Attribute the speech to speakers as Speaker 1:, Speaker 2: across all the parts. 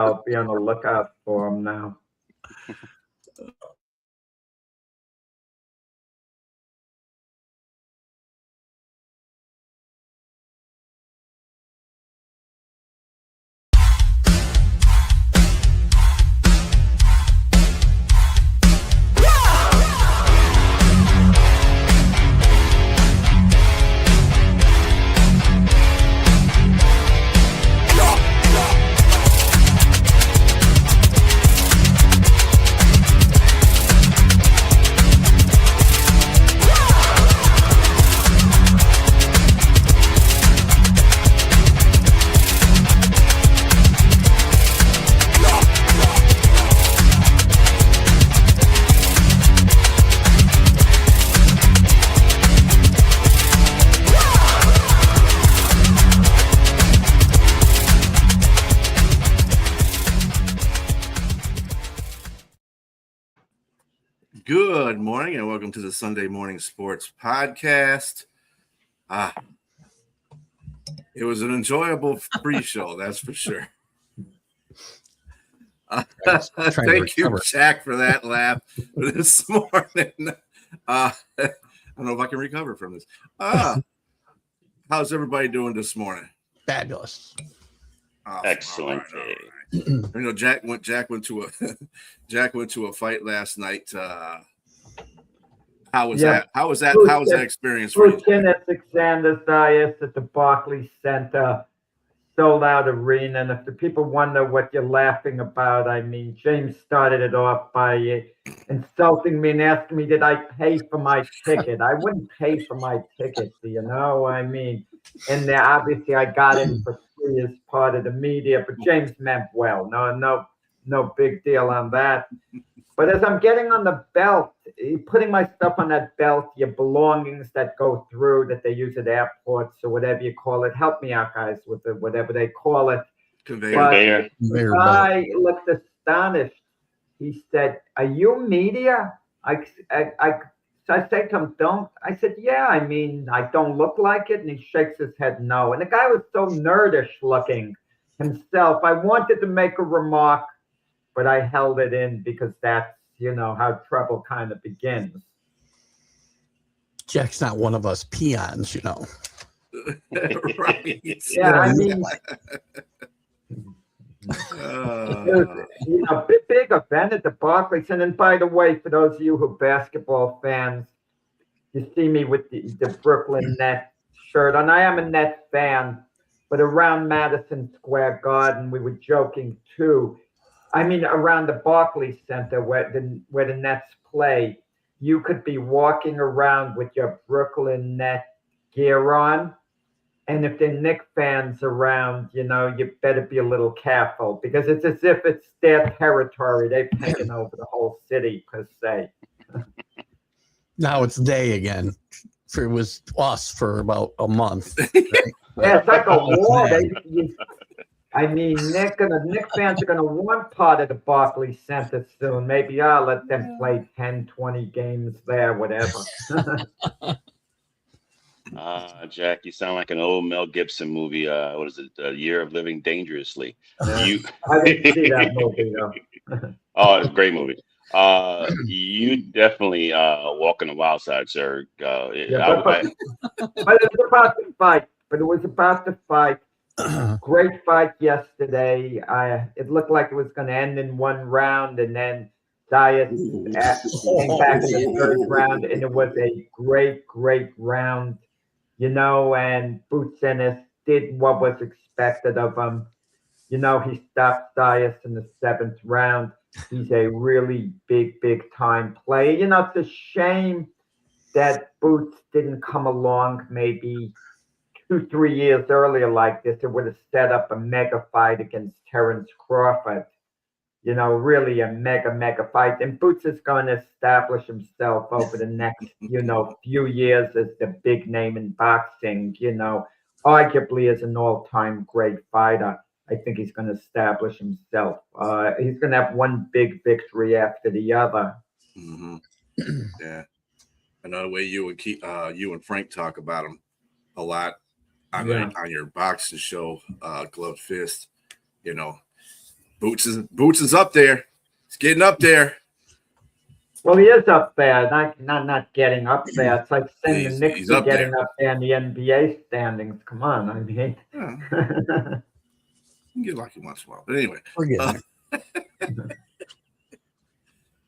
Speaker 1: I'll be on the lookout for them now.
Speaker 2: Good morning and welcome to the Sunday Morning Sports Podcast. It was an enjoyable pre-show, that's for sure. Thank you, Jack, for that laugh this morning. I don't know if I can recover from this. How's everybody doing this morning?
Speaker 3: Fabulous.
Speaker 2: Awesome.
Speaker 4: Excellent.
Speaker 2: All right. You know, Jack went to a fight last night. How was that? How was that experience for you?
Speaker 1: Alexander Dias at the Barclays Center, sold out arena. And if the people wonder what you're laughing about, I mean, James started it off by insulting me and asking me, did I pay for my ticket? I wouldn't pay for my ticket, you know? I mean, and there, obviously I got in for free as part of the media, but James meant well. No big deal on that. But as I'm getting on the belt, putting my stuff on that belt, your belongings that go through that they use at airports or whatever you call it, help me out, guys, with it, whatever they call it.
Speaker 4: Conveyor.
Speaker 1: I looked astonished. He said, "Are you media?" I said to him, "Don't." I said, "Yeah, I mean, I don't look like it." And he shakes his head, "No." And the guy was so nerdish looking himself. I wanted to make a remark, but I held it in because that's, you know, how trouble kind of begins.
Speaker 3: Jack's not one of us peons, you know.
Speaker 2: Right.
Speaker 1: Yeah, I mean, you know, big event at the Barclays. And then, by the way, for those of you who are basketball fans, you see me with the Brooklyn Nets shirt, and I am a Nets fan. But around Madison Square Garden, we were joking too. I mean, around the Barclays Center where the Nets play, you could be walking around with your Brooklyn Net gear on. And if there are Knicks fans around, you know, you better be a little careful because it's as if it's their territory. They've taken over the whole city, per se.
Speaker 3: Now it's they again. It was us for about a month. Right?
Speaker 1: Yeah, it's like a war. I mean, Knicks fans are going to want part of the Barclays Center soon. Maybe I'll let them play 10, 20 games there, whatever.
Speaker 4: Jack, you sound like an old Mel Gibson movie. What is it? The Year of Living Dangerously.
Speaker 1: I didn't see that movie, though.
Speaker 4: Oh, it's a great movie. You definitely walk on the wild side, sir.
Speaker 1: But it was about to fight. Great fight yesterday. It looked like it was going to end in one round, and then Dias came back in the third round, and it was a great round, you know, and Boots Ennis did what was expected of him. You know, he stopped Dias in the seventh round. He's a really big time player. You know, it's a shame that Boots didn't come along maybe 2-3 years earlier like this. It would have set up a mega fight against Terrence Crawford. You know, really a mega fight. And Boots is going to establish himself over the next, you know, few years as the big name in boxing, you know, arguably as an all-time great fighter. I think he's going to establish himself. He's going to have one big victory after the other.
Speaker 2: Mm-hmm. Yeah. Another way you and Frank talk about him a lot on your boxing show, Gloved Fist. You know, Boots is up there. He's getting up there.
Speaker 1: Well, he is up there, not getting up there. It's like saying the Knicks
Speaker 2: he's
Speaker 1: are
Speaker 2: up
Speaker 1: getting
Speaker 2: there.
Speaker 1: up there in the NBA standings. Come on, I mean.
Speaker 2: Yeah. You get lucky once in a while, but anyway.
Speaker 3: We're getting
Speaker 2: there.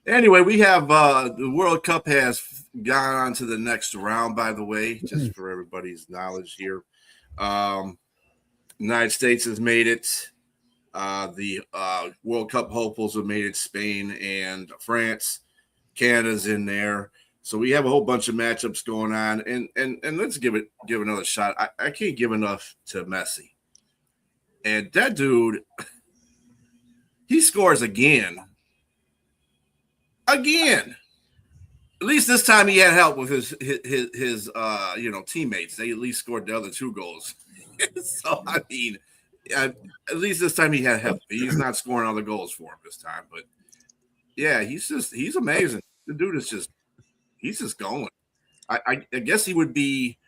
Speaker 2: Anyway, we have the World Cup has gone on to the next round, by the way, just for everybody's knowledge here. United States has made it. The World Cup hopefuls have made it. Spain and France. Canada's in there. So we have a whole bunch of matchups going on. And let's give another shot. I can't give enough to Messi. And that dude, he scores again. Again. At least this time he had help with his teammates. They at least scored the other 2 goals. So I mean, at least this time he had help. He's not scoring other goals for him this time, but yeah, he's amazing. The dude is just going. I guess he would be.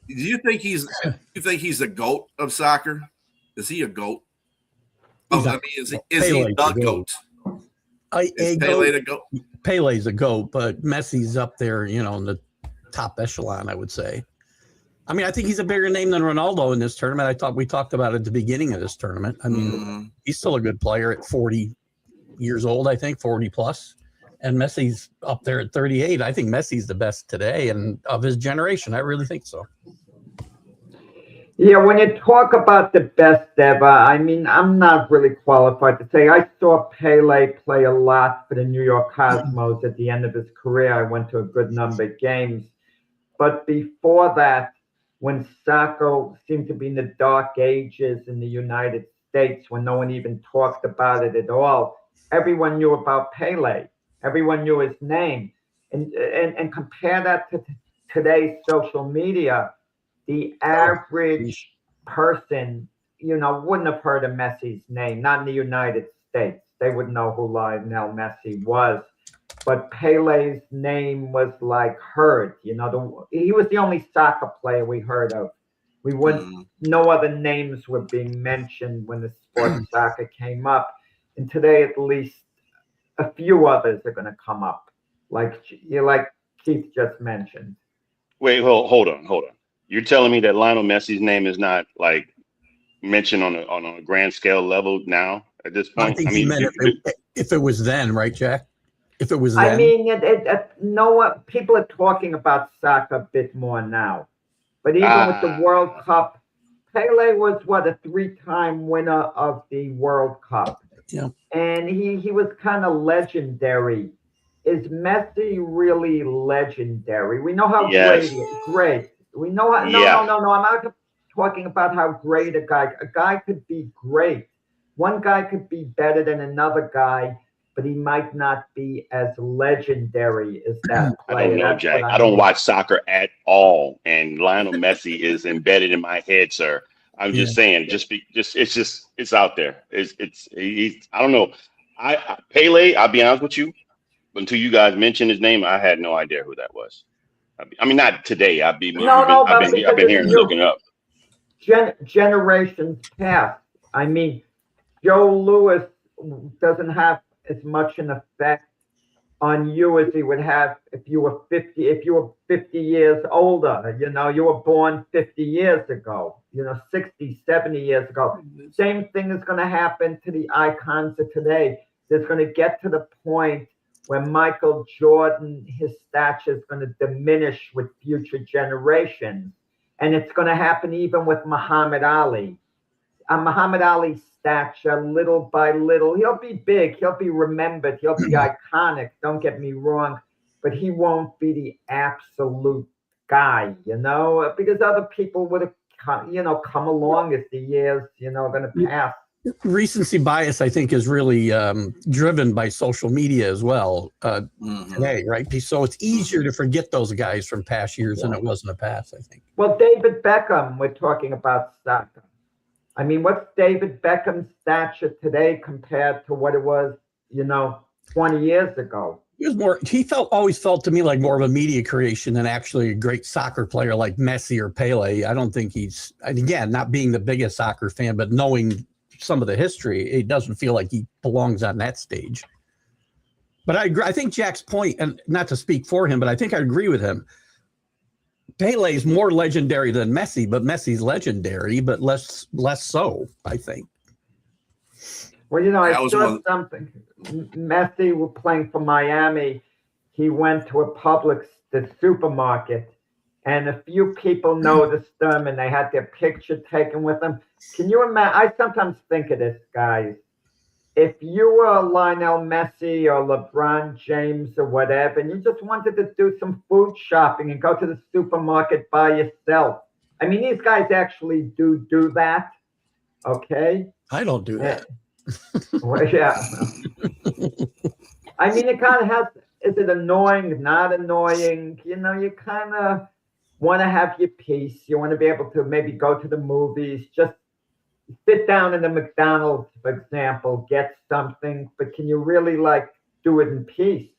Speaker 2: Do you think he's a GOAT of soccer? Is he a GOAT? Is he a GOAT? Is Pele the GOAT?
Speaker 3: Pele's a GOAT, but Messi's up there, in the top echelon, I would say. I mean, I think he's a bigger name than Ronaldo in this tournament. I thought we talked about it at the beginning of this tournament. I mean, he's still a good player at 40 years old, I think, 40 plus. And Messi's up there at 38. I think Messi's the best today and of his generation. I really think so.
Speaker 1: Yeah, when you talk about the best ever, I mean, I'm not really qualified to say. I saw Pele play a lot for the New York Cosmos at the end of his career. I went to a good number of games. But before that, when soccer seemed to be in the dark ages in the United States, when no one even talked about it at all, everyone knew about Pele. Everyone knew his name. And compare that to today's social media. The average person, wouldn't have heard of Messi's name, not in the United States. They wouldn't know who Lionel Messi was. But Pele's name was like heard. He was the only soccer player we heard of. We wouldn't, no other names were being mentioned when the sport of soccer came up. And today, at least, a few others are going to come up, like Keith just mentioned.
Speaker 4: Wait, hold on. You're telling me that Lionel Messi's name is not like mentioned on a grand scale level now at this point?
Speaker 3: I think he meant if it was then, right, Jack? If it was then.
Speaker 1: I mean, people are talking about soccer a bit more now, but even with the World Cup, Pele was a 3-time winner of the World Cup.
Speaker 3: Yeah. And
Speaker 1: he was kind of legendary. Is Messi really legendary? We know how great he is. Great. We know how. No. I'm not talking about how great a guy could be great. One guy could be better than another guy, but he might not be as legendary as that player.
Speaker 4: I don't know, Jack. I don't watch soccer at all, and Lionel Messi is embedded in my head, sir. I'm just saying, it's out there. I don't know. Pele, I'll be honest with you, until you guys mentioned his name, I had no idea who that was. I mean, not today. I've been hearing, looking up.
Speaker 1: Generations past. I mean, Joe Louis doesn't have as much an effect on you as he would have if you were 50 years older. You were born 50 years ago, 60, 70 years ago. Same thing is going to happen to the icons of today. There's going to get to the point where Michael Jordan, his stature is going to diminish with future generations. And it's going to happen even with Muhammad Ali. Muhammad Ali's stature, little by little, he'll be big, he'll be remembered, he'll be iconic, don't get me wrong, but he won't be the absolute guy, because other people would have, come along as the years, going to pass.
Speaker 3: Recency bias, I think, is really driven by social media as well today, right? So it's easier to forget those guys from past years than it was in the past, I think.
Speaker 1: Well, David Beckham, we're talking about soccer. I mean, what's David Beckham's stature today compared to what it was, 20 years ago?
Speaker 3: He always felt to me like more of a media creation than actually a great soccer player like Messi or Pele. I don't think again, not being the biggest soccer fan, but knowing some of the history, it doesn't feel like he belongs on that stage. But I agree. I think Jack's point, and not to speak for him, but I think I agree with him. Pele is more legendary than Messi, but Messi's legendary, but less so, I think.
Speaker 1: Well, I saw something. Messi was playing for Miami. He went to the supermarket, and a few people noticed them, and they had their picture taken with them. Can you imagine? I sometimes think of this, guys. If you were Lionel Messi or LeBron James or whatever, and you just wanted to do some food shopping and go to the supermarket by yourself. I mean, these guys actually do that. Okay.
Speaker 3: I don't do that.
Speaker 1: Well, yeah. I mean, it kind of has, is it annoying, not annoying? You kind of want to have your peace. You want to be able to maybe go to the movies, just sit down in the McDonald's, for example, get something, but can you really do it in peace?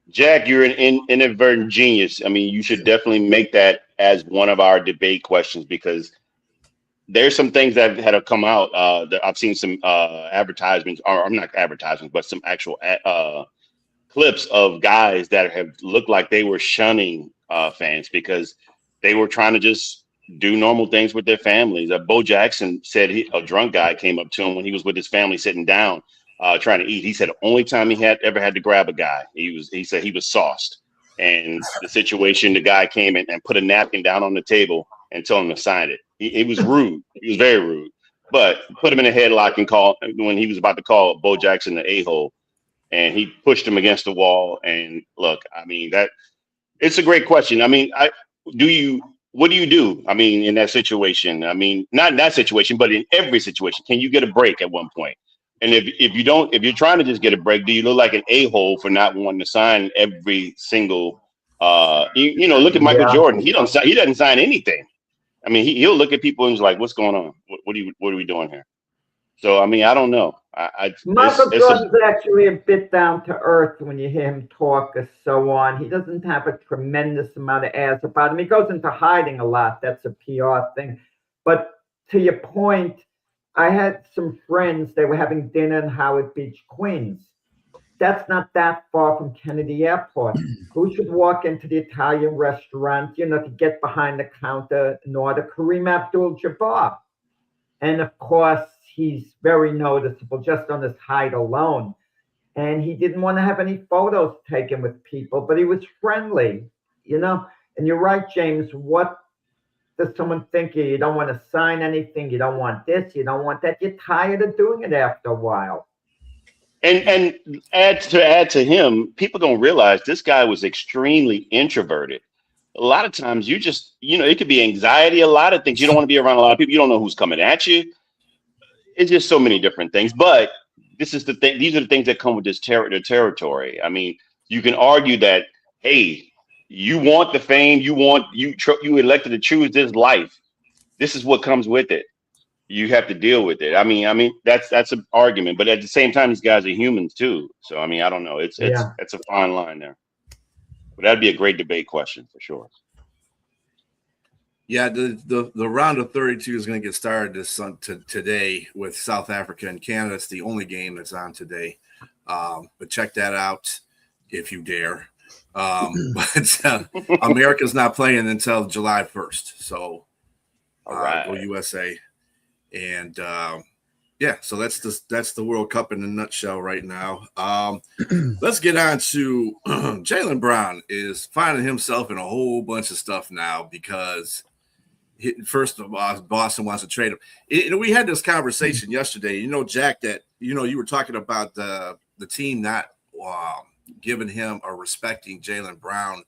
Speaker 4: Jack, you're an inadvertent genius. I mean, you should definitely make that as one of our debate questions, because there's some things that have come out. That I've seen some advertisements, or I'm not advertisements, but some actual clips of guys that have looked like they were shunning fans because they were trying to just do normal things with their families. Bo Jackson said a drunk guy came up to him when he was with his family sitting down trying to eat. He said the only time he ever had to grab a guy, he said he was sauced. And the situation, the guy came in and put a napkin down on the table and told him to sign it. It was rude. He was very rude. But put him in a headlock and when he was about to call Bo Jackson the a-hole, and he pushed him against the wall. And look, I mean, it's a great question. I mean, what do you do? I mean, in that situation, I mean, not in that situation, but in every situation, can you get a break at one point? And if you're trying to just get a break, do you look like an a-hole for not wanting to sign every single, look at Michael Jordan. He doesn't sign anything. I mean, he'll look at people and he's like, what's going on? What are we doing here? So, I mean, I don't know.
Speaker 1: Michael Jordan's actually a bit down to earth when you hear him talk or so on. He doesn't have a tremendous amount of ass about him. He goes into hiding a lot. That's a PR thing. But to your point, I had some friends, they were having dinner in Howard Beach, Queens. That's not that far from Kennedy Airport. Who should walk into the Italian restaurant, to get behind the counter and order? Kareem Abdul-Jabbar. And of course, he's very noticeable just on his height alone. And he didn't want to have any photos taken with people, but he was friendly, And you're right, James, what does someone think of you? You don't want to sign anything. You don't want this. You don't want that. You're tired of doing it after a while.
Speaker 4: And add to him, people don't realize this guy was extremely introverted. A lot of times you just, it could be anxiety, a lot of things. You don't want to be around a lot of people. You don't know who's coming at you. It's just so many different things. But this is the thing. These are the things that come with this territory. I mean, you can argue that, hey, you want the fame, you elected to choose this life. This is what comes with it. You have to deal with it. I mean, that's an argument, but at the same time, these guys are humans too. So I mean, I don't know. It's a fine line there. But that'd be a great debate question for sure.
Speaker 2: Yeah, the round of 32 is going to get started today with South Africa and Canada. It's the only game that's on today. But check that out if you dare. But America's not playing until July 1st. So go USA. And so that's the World Cup in a nutshell right now. Let's get on to Jaylen Brown is finding himself in a whole bunch of stuff now because first of all, Boston wants to trade him. We had this conversation yesterday, Jack, that, you were talking about the team not giving him or respecting Jaylen Brown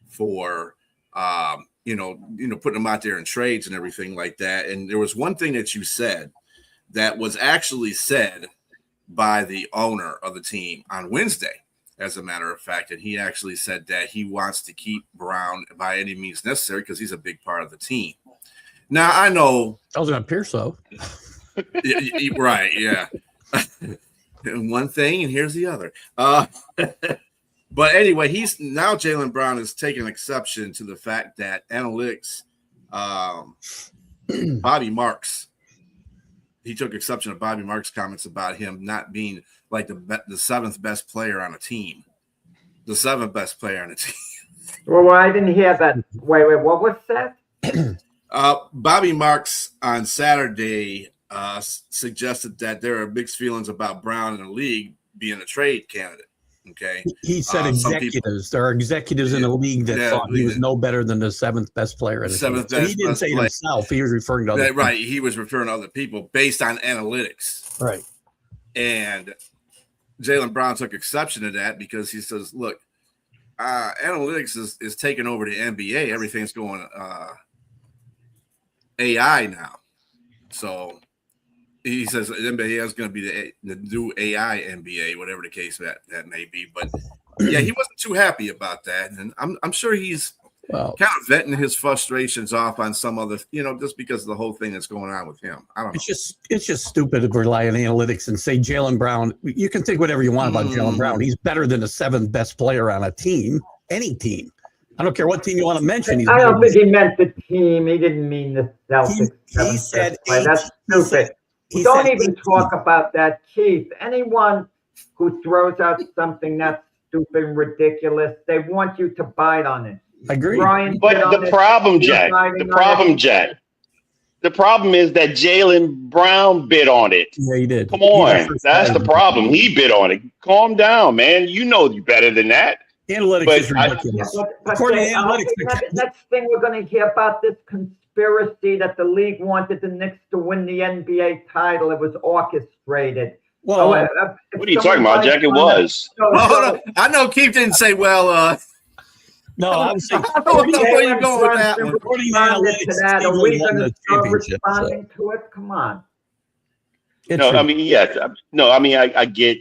Speaker 2: for, putting him out there in trades and everything like that. And there was one thing that you said that was actually said by the owner of the team on Wednesday, as a matter of fact, and he actually said that he wants to keep Brown by any means necessary because he's a big part of the team. Now, I know.
Speaker 3: I was going to appear so.
Speaker 2: Right, yeah. One thing, and here's the other. But anyway, Jaylen Brown is taking exception to the fact that analytics body marks he took exception to Bobby Marks' comments about him not being like the seventh best player on a team. The seventh best player on a team.
Speaker 1: Well, I didn't hear that. Wait, what was that?
Speaker 2: Bobby Marks on Saturday suggested that there are mixed feelings about Brown in the league being a trade candidate. Okay.
Speaker 3: He said executives. There are executives in the league that thought he was no better than the seventh best player in the team. So he didn't say it himself. He was referring to other people.
Speaker 2: Right. He was referring to other people based on analytics.
Speaker 3: Right.
Speaker 2: And Jaylen Brown took exception to that because he says, look, analytics is taking over the NBA. Everything's going AI now. So he says the NBA is going to be the new AI NBA, whatever the case that may be. But yeah, he wasn't too happy about that, and I'm sure he's kind of venting his frustrations off on some other, just because of the whole thing that's going on with him. I don't know.
Speaker 3: It's just stupid to rely on analytics and say Jaylen Brown. You can think whatever you want about Jaylen Brown. He's better than the seventh best player on a team, any team. I don't care what team you want to mention.
Speaker 1: I don't think he meant the team. He didn't mean the Celtics.
Speaker 3: He said
Speaker 1: that's stupid. Don't even talk about that, Keith. Anyone who throws out something that's stupid and ridiculous, they want you to bite on it.
Speaker 3: I agree.
Speaker 4: But the problem, Jack, the problem is that Jaylen Brown bid on it.
Speaker 3: Yeah, he did.
Speaker 4: Come on. That's the problem. He bid on it. Calm down, man. You know you better than that.
Speaker 3: Analytics is ridiculous.
Speaker 1: According to analytics, next thing we're going to hear about this conspiracy that the league wanted the Knicks to win the NBA title. It was orchestrated.
Speaker 3: Well,
Speaker 4: what are you talking about, Jack? It was.
Speaker 2: I know Keith didn't say, well,
Speaker 3: no, I was saying,
Speaker 2: where you going with that one?
Speaker 3: According to analytics,
Speaker 1: are we going to start responding to it? Come on.
Speaker 4: I mean, I get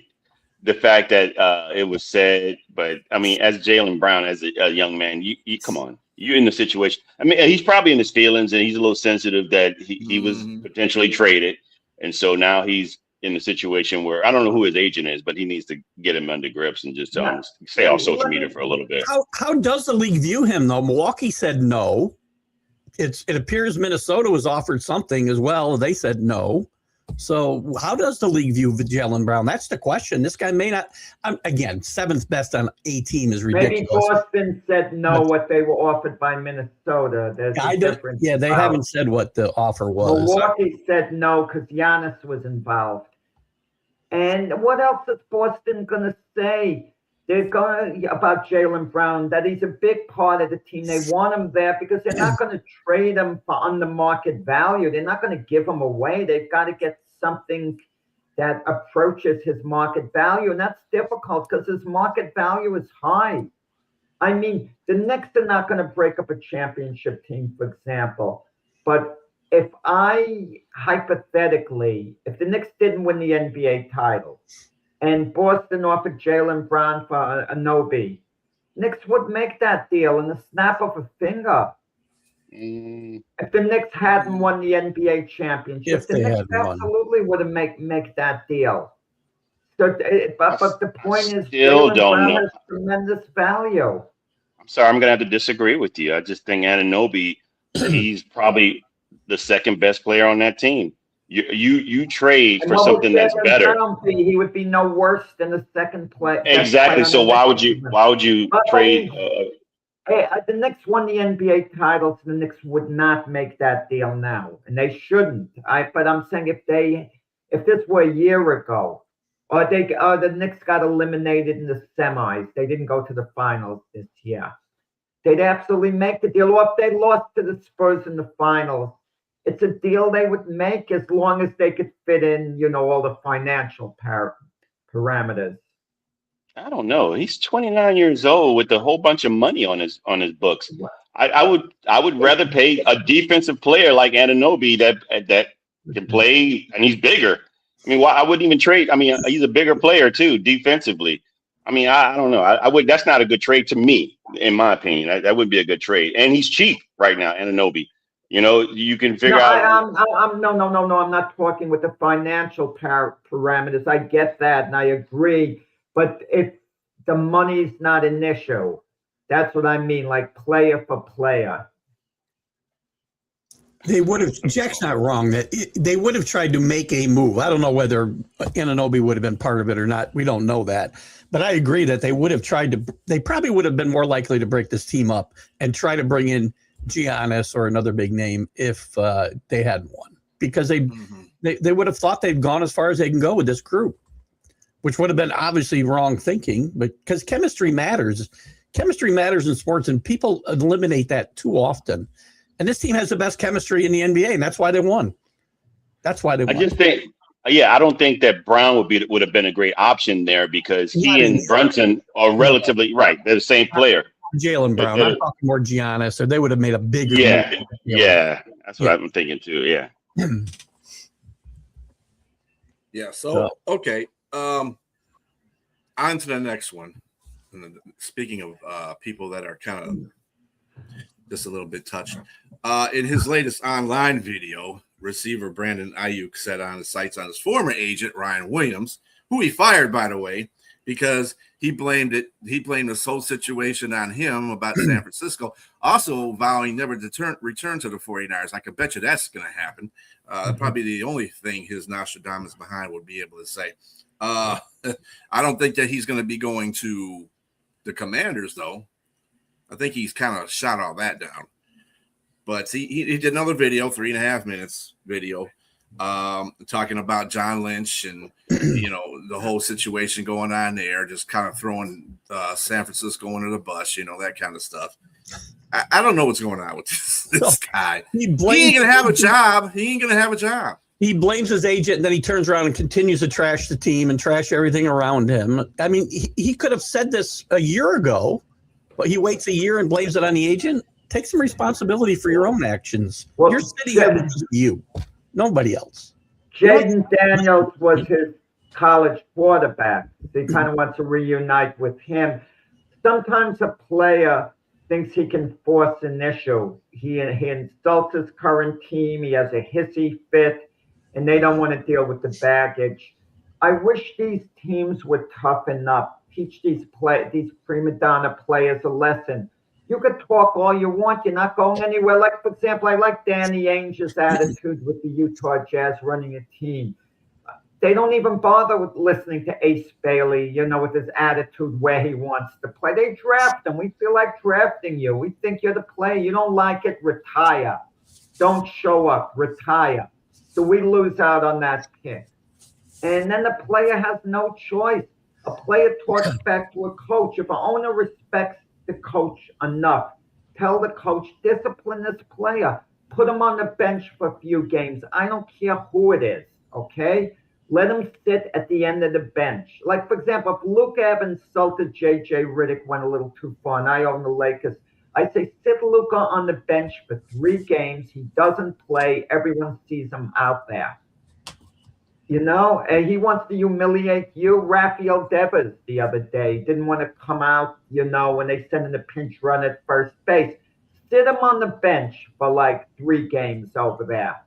Speaker 4: the fact that it was said, but I mean, as Jaylen Brown, as a young man, you come on, you're in the situation. I mean, he's probably in his feelings, and he's a little sensitive that he was potentially traded, and so now he's in the situation where I don't know who his agent is, but he needs to get him under grips and just tell him stay off social media for a little bit.
Speaker 3: How does the league view him though? Milwaukee said no. It appears Minnesota was offered something as well. They said no. So how does the league view Jaylen Brown? That's the question. This guy may not. Again, seventh best on a team is ridiculous.
Speaker 1: Maybe Boston said no. What they were offered by Minnesota. There's a difference.
Speaker 3: Yeah, they haven't said what the offer was.
Speaker 1: Milwaukee said no because Giannis was involved. And what else is Boston going to say? They're going to about Jaylen Brown that he's a big part of the team. They want him there because they're not going to trade him for under market value. They're not going to give him away. They've got to get something that approaches his market value, and that's difficult because his market value is high. I mean, the Knicks are not going to break up a championship team, for example. But if hypothetically, if the Knicks didn't win the NBA title, and Boston offered Jaylen Brown for a no-B, Knicks would make that deal in the snap of a finger. If the Knicks hadn't won the NBA championship, the Knicks absolutely would have make that deal. So, but the point is, Jaylen Brown has tremendous value.
Speaker 4: I'm sorry, I'm going to have to disagree with you. I just think Anunoby, he's probably the second best player on that team. You trade for something that's better.
Speaker 1: He would be no worse than the second player.
Speaker 4: Exactly. So why would you trade?
Speaker 1: The Knicks won the NBA title, so the Knicks would not make that deal now, and they shouldn't. But I'm saying if this were a year ago, or the Knicks got eliminated in the semis, they didn't go to the finals this year, they'd absolutely make the deal. Or if they lost to the Spurs in the finals, it's a deal they would make as long as they could fit in, all the financial parameters.
Speaker 4: I don't know. He's 29 years old with a whole bunch of money on his books. I would rather pay a defensive player like Anunoby that can play, and he's bigger. I mean, I wouldn't even trade. I mean, he's a bigger player too, defensively. I mean, I don't know. I would. That's not a good trade to me, in my opinion. That would be a good trade, and he's cheap right now, Anunoby. You can figure out.
Speaker 1: No. I'm not talking with the financial parameters. I get that, and I agree. But if the money's not an issue, that's what I mean, like player for player.
Speaker 3: They would have. Jack's not wrong. They would have tried to make a move. I don't know whether Anunoby would have been part of it or not. We don't know that. But I agree that they would have tried to. They probably would have been more likely to break this team up and try to bring in Giannis or another big name if they had one, because they would have thought they'd gone as far as they can go with this group, which would have been obviously wrong thinking. But because chemistry matters in sports, and people eliminate that too often. And this team has the best chemistry in the NBA, and that's why they won. I just think, I don't think that Brown would have been a great option there, because he and Brunson are relatively right. They're the same player. Jaylen Brown. I'm talking more Giannis, or they would have made a bigger.
Speaker 4: Yeah. That's what I'm thinking too. Yeah.
Speaker 2: Yeah. So okay. On to the next one. Speaking of people that are kind of just a little bit touched. In his latest online video, receiver Brandon Ayuk set on his sights on his former agent, Ryan Williams, who he fired, by the way, because he blamed this whole situation on him about San Francisco, also vowing never to return to the 49ers. I can bet you that's going to happen. Probably the only thing his Nostradamus behind would be able to say. I don't think that he's going to be going to the Commanders, though. I think he's kind of shot all that down. But he did another video, 3.5 minutes video, talking about John Lynch and, the whole situation going on there, just kind of throwing San Francisco under the bus, that kind of stuff. I don't know what's going on with this guy. He ain't going to have a job. He
Speaker 3: blames his agent, and then he turns around and continues to trash the team and trash everything around him. I mean, he could have said this a year ago, but he waits a year and blames it on the agent. Take some responsibility for your own actions. Well, you're sitting here because of you, nobody else.
Speaker 1: Jaden Daniels was his college quarterback. They kind of want to reunite with him. Sometimes a player thinks he can force an issue. He insults his current team. He has a hissy fit, and they don't want to deal with the baggage. I wish these teams would toughen up, teach these prima donna players a lesson. You could talk all you want. You're not going anywhere. Like, for example, I like Danny Ainge's attitude with the Utah Jazz running a team. They don't even bother with listening to Ace Bailey, with his attitude where he wants to play. They draft him. We feel like drafting you. We think you're the player. You don't like it, retire. Don't show up, retire. So we lose out on that pick. And then the player has no choice. A player talks back to a coach. If an owner respects the coach enough, tell the coach, discipline this player, put him on the bench for a few games. I don't care who it is, okay? Let him sit at the end of the bench. Like, for example, if Luke Evans insulted J.J. Riddick, went a little too far, and I own the Lakers, I say sit Luka on the bench for 3 games. He doesn't play. Everyone sees him out there. And he wants to humiliate you. Rafael Devers the other day didn't want to come out, when they sent in the pinch run at first base. Sit him on the bench for like 3 games over there.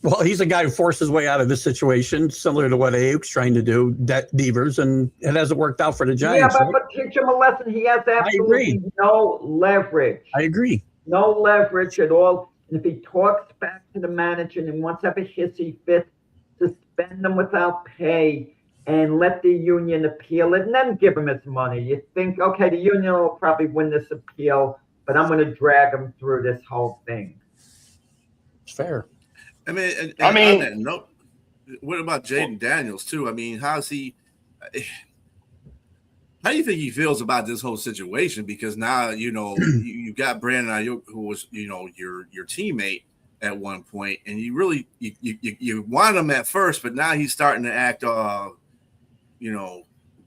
Speaker 3: Well, he's a guy who forced his way out of this situation, similar to what Ayuk's trying to do, Devers, and it hasn't worked out for the Giants.
Speaker 1: Yeah, but teach him a lesson. He has absolutely no leverage.
Speaker 3: I agree.
Speaker 1: No leverage at all. And if he talks back to the manager and wants to have a hissy fit, suspend him without pay and let the union appeal it, and then give him his money. You think, okay, the union will probably win this appeal, but I'm going to drag him through this whole thing.
Speaker 3: It's fair.
Speaker 2: I mean, on that note, what about Jaden Daniels too? I mean, how's he? How do you think he feels about this whole situation? Because now, you got Brandon Ayuk, who was, your teammate at one point, and you really you wanted him at first, but now he's starting to act, goofy.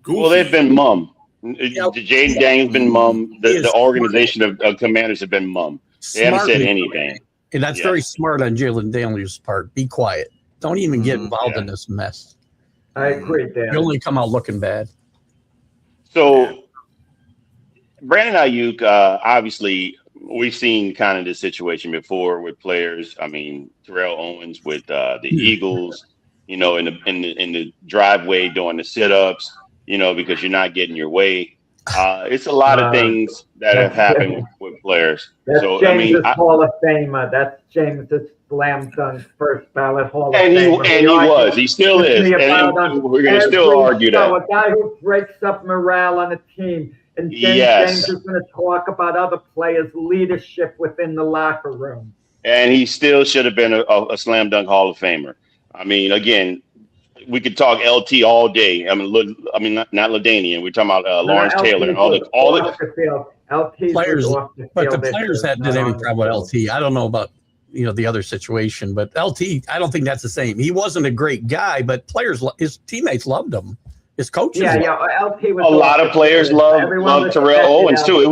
Speaker 4: Well, they've been mum. Jaden Daniels been mum. The organization of Commanders have been mum. They haven't said anything.
Speaker 3: And that's very smart on Jalen Daniels' part. Be quiet. Don't even get involved in this mess.
Speaker 1: I agree, Dan.
Speaker 3: You only come out looking bad.
Speaker 4: So, Brandon Ayuk, obviously, we've seen kind of this situation before with players. I mean, Terrell Owens with the Eagles, in the driveway doing the sit-ups, because you're not getting your way. It's a lot of things that have happened with players.
Speaker 1: That's
Speaker 4: So
Speaker 1: James's Hall of Famer. That's James's slam dunk first ballot Hall of
Speaker 4: and
Speaker 1: Famer.
Speaker 4: he was. He still is. And we're going to still argue that.
Speaker 1: A guy who breaks up morale on a team. And James is going to talk about other players' leadership within the locker room.
Speaker 4: And he still should have been a slam dunk Hall of Famer. I mean, again, we could talk LT all day. I mean, not LaDainian. We're talking about Lawrence Taylor and all the
Speaker 3: players. But the players didn't have any problem with LT. I don't know about the other situation, but LT, I don't think that's the same. He wasn't a great guy, but his teammates loved him. His coaches.
Speaker 1: LT was
Speaker 4: a lot of players love Terrell Owens too. It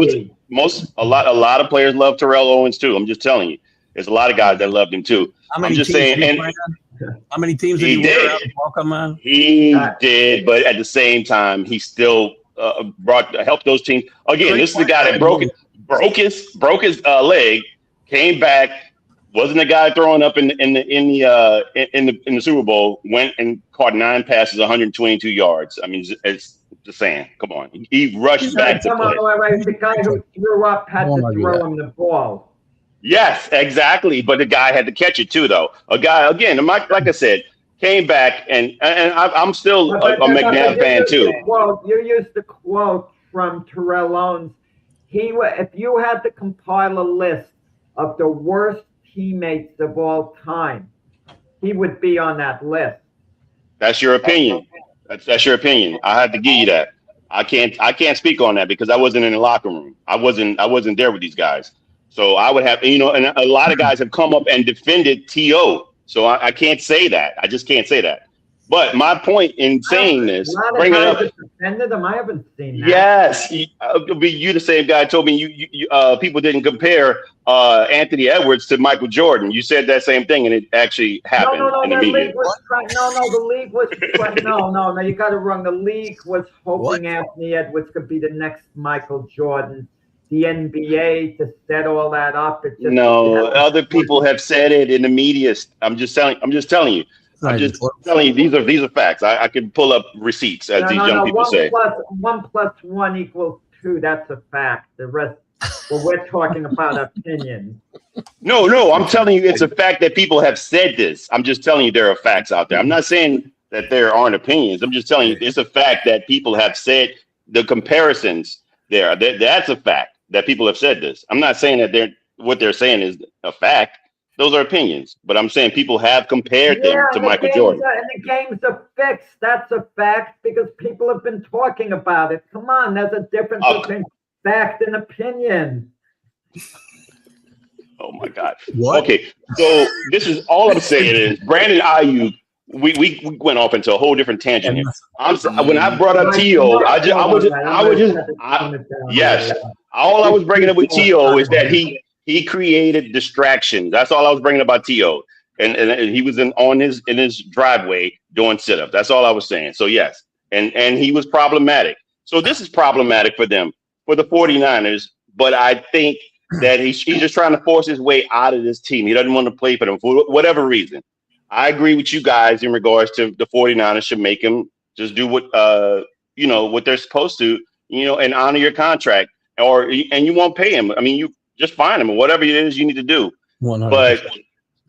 Speaker 4: was a lot of players love Terrell Owens too. I'm just telling you, there's a lot of guys that loved him too. I'm just saying. And
Speaker 3: how many teams did he did?
Speaker 4: He did, but at the same time, he still helped those teams. Again, this is the guy that broke his leg, came back. Wasn't the guy throwing up in the Super Bowl? Went and caught 9 passes, 122 yards. I mean, it's just saying. Come on, he rushed back to play.
Speaker 1: The guy who threw up had to throw him the ball.
Speaker 4: Yes, exactly. But the guy had to catch it too, though. A guy again, like I said, came back, and I'm still a McNabb fan too.
Speaker 1: You used the quote from Terrell Owens. If you had to compile a list of the worst teammates of all time, he would be on that list.
Speaker 4: That's your opinion. That's your opinion. I have to give you that. I can't speak on that because I wasn't in the locker room. I wasn't there with these guys. So I would have, and a lot of guys have come up and defended T.O. So I can't say that. I just can't say that. But my point in saying this, bringing up,
Speaker 1: defended him. I haven't seen that.
Speaker 4: Yes, you the same guy told me you people didn't compare Anthony Edwards to Michael Jordan. You said that same thing, and it actually happened in the media.
Speaker 1: The league was no. You got it wrong. The league was hoping Anthony Edwards could be the next Michael Jordan. The NBA to set all that up.
Speaker 4: Other people have said it in the media. I'm just telling you. I'm just telling you, these are facts. I can pull up receipts, as these young people say.
Speaker 1: 1 + 1 = 2. That's a fact. The rest, we're talking about opinions.
Speaker 4: No, I'm telling you, it's a fact that people have said this. I'm just telling you there are facts out there. I'm not saying that there aren't opinions. I'm just telling you it's a fact that people have said the comparisons there. That's a fact that people have said this. I'm not saying that what they're saying is a fact. Those are opinions, but I'm saying people have compared them to Michael Jordan.
Speaker 1: And the game's a fix. That's a fact because people have been talking about it. Come on, there's a difference between fact and opinion.
Speaker 4: Oh my God. What? Okay, so this is all I'm saying is Brandon Ayuk. We went off into a whole different tangent here. When I brought up T.O., all I was bringing up with T.O. is that he created distractions. That's all I was bringing about T.O. And he was in his driveway doing sit-ups. That's all I was saying. So yes, and he was problematic. So this is problematic for them, for the 49ers. But I think that he's just trying to force his way out of this team. He doesn't want to play for them for whatever reason. I agree with you guys in regards to the 49ers should make him just do what what they're supposed to, and honor your contract, and you won't pay him. I mean, you just fine him or whatever it is you need to do. 100%. But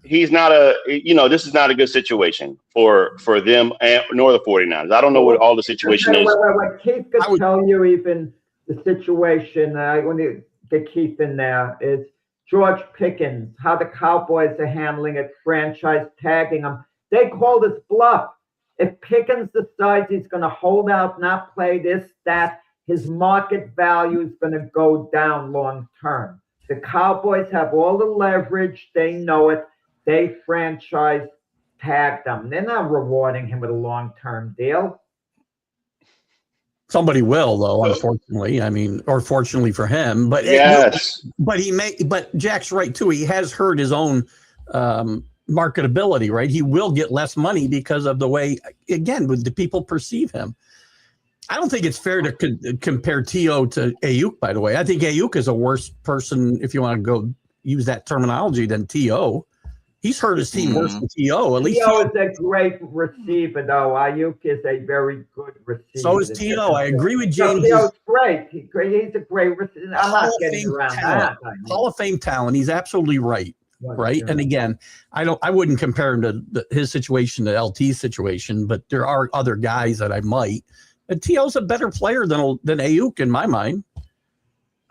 Speaker 4: he's not this is not a good situation for them nor the 49ers. I don't know what all the situation is.
Speaker 1: Keith could tell you even the situation. I want to get Keith in there is George Pickens, how the Cowboys are handling it, franchise tagging him. They called his bluff. If Pickens decides he's going to hold out, not play this, that, his market value is going to go down long term. The Cowboys have all the leverage. They know it. They franchise tagged him. They're not rewarding him with a long-term deal.
Speaker 3: Somebody will, though, unfortunately. I mean, or fortunately for him. But
Speaker 4: yes,
Speaker 3: but Jack's right too. He has hurt his own marketability, right? He will get less money because of the way, again, the people perceive him. I don't think it's fair to compare T.O. to Ayuk, by the way. I think Ayuk is a worse person, if you want to go use that terminology, than T.O. He's hurt his team worse than T.O. At least
Speaker 1: T.O. is a great receiver, though. Ayuk is a very good receiver.
Speaker 3: So is T.O. I agree with James.
Speaker 1: T.O.'s great. He's a great receiver. I'm not getting around that.
Speaker 3: Hall of Fame talent. He's absolutely right. Right. And again, I wouldn't compare him to his situation to LT's situation, but there are other guys that I might. And T.O.'s a better player than Ayuk in my mind.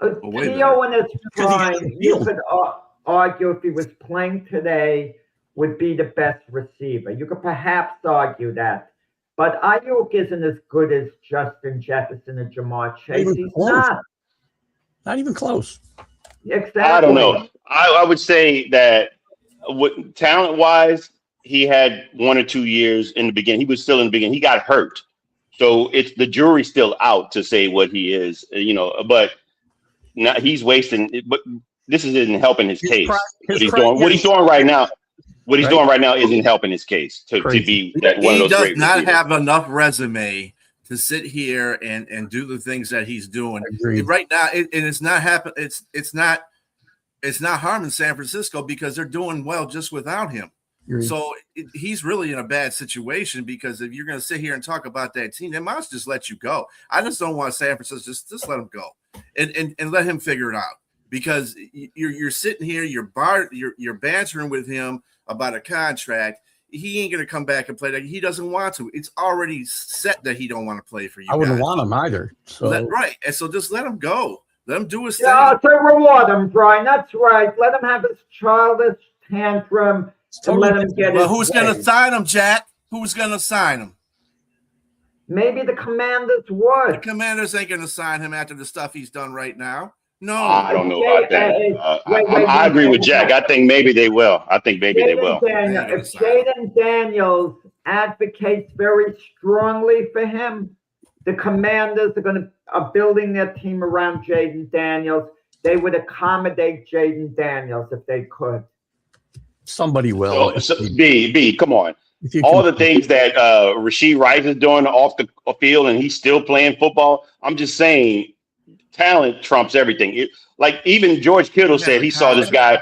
Speaker 1: T.O. in his prime, you could argue if he was playing today, would be the best receiver. You could perhaps argue that. But Ayuk isn't as good as Justin Jefferson and Jamar Chase. He's not.
Speaker 3: Not even close.
Speaker 1: Exactly.
Speaker 4: I don't know. I would say that talent-wise, he had 1 or 2 years in the beginning. He was still in the beginning. He got hurt. So it's the jury's still out to say what he is, but not, he's wasting. But this isn't helping his case. What he's doing right now isn't helping his case to be that one of those.
Speaker 2: He does
Speaker 4: great
Speaker 2: not
Speaker 4: receivers.
Speaker 2: have enough resume to sit here and do the things that he's doing right now. And it's not happening. It's not harming San Francisco because they're doing well just without him. So he's really in a bad situation because if you're going to sit here and talk about that team, they might just let you go. I just don't want San Francisco just let him go and let him figure it out because you're sitting here, you're bantering with him about a contract. He ain't going to come back and play that. He doesn't want to. It's already set that he don't want to play for you.
Speaker 3: I wouldn't want him either. So
Speaker 2: right. And so just let him go. Let him do his thing.
Speaker 1: Yeah, to reward him, Brian. That's right. Let him have his childish tantrum and let him get his
Speaker 2: who's going to sign him, Jack? Who's going to sign him?
Speaker 1: Maybe the Commanders would.
Speaker 2: The Commanders ain't going to sign him after the stuff he's done right now. No.
Speaker 4: I don't know about that. I agree with Jack. I think maybe they will. If
Speaker 1: Jaden Daniels advocates very strongly for him, the Commanders are building their team around Jaden Daniels. They would accommodate Jaden Daniels if they could.
Speaker 3: Somebody will.
Speaker 4: So B, come on. All the things that Rashee Rice is doing off the field and he's still playing football, I'm just saying talent trumps everything. Like even George Kittle said he saw this guy.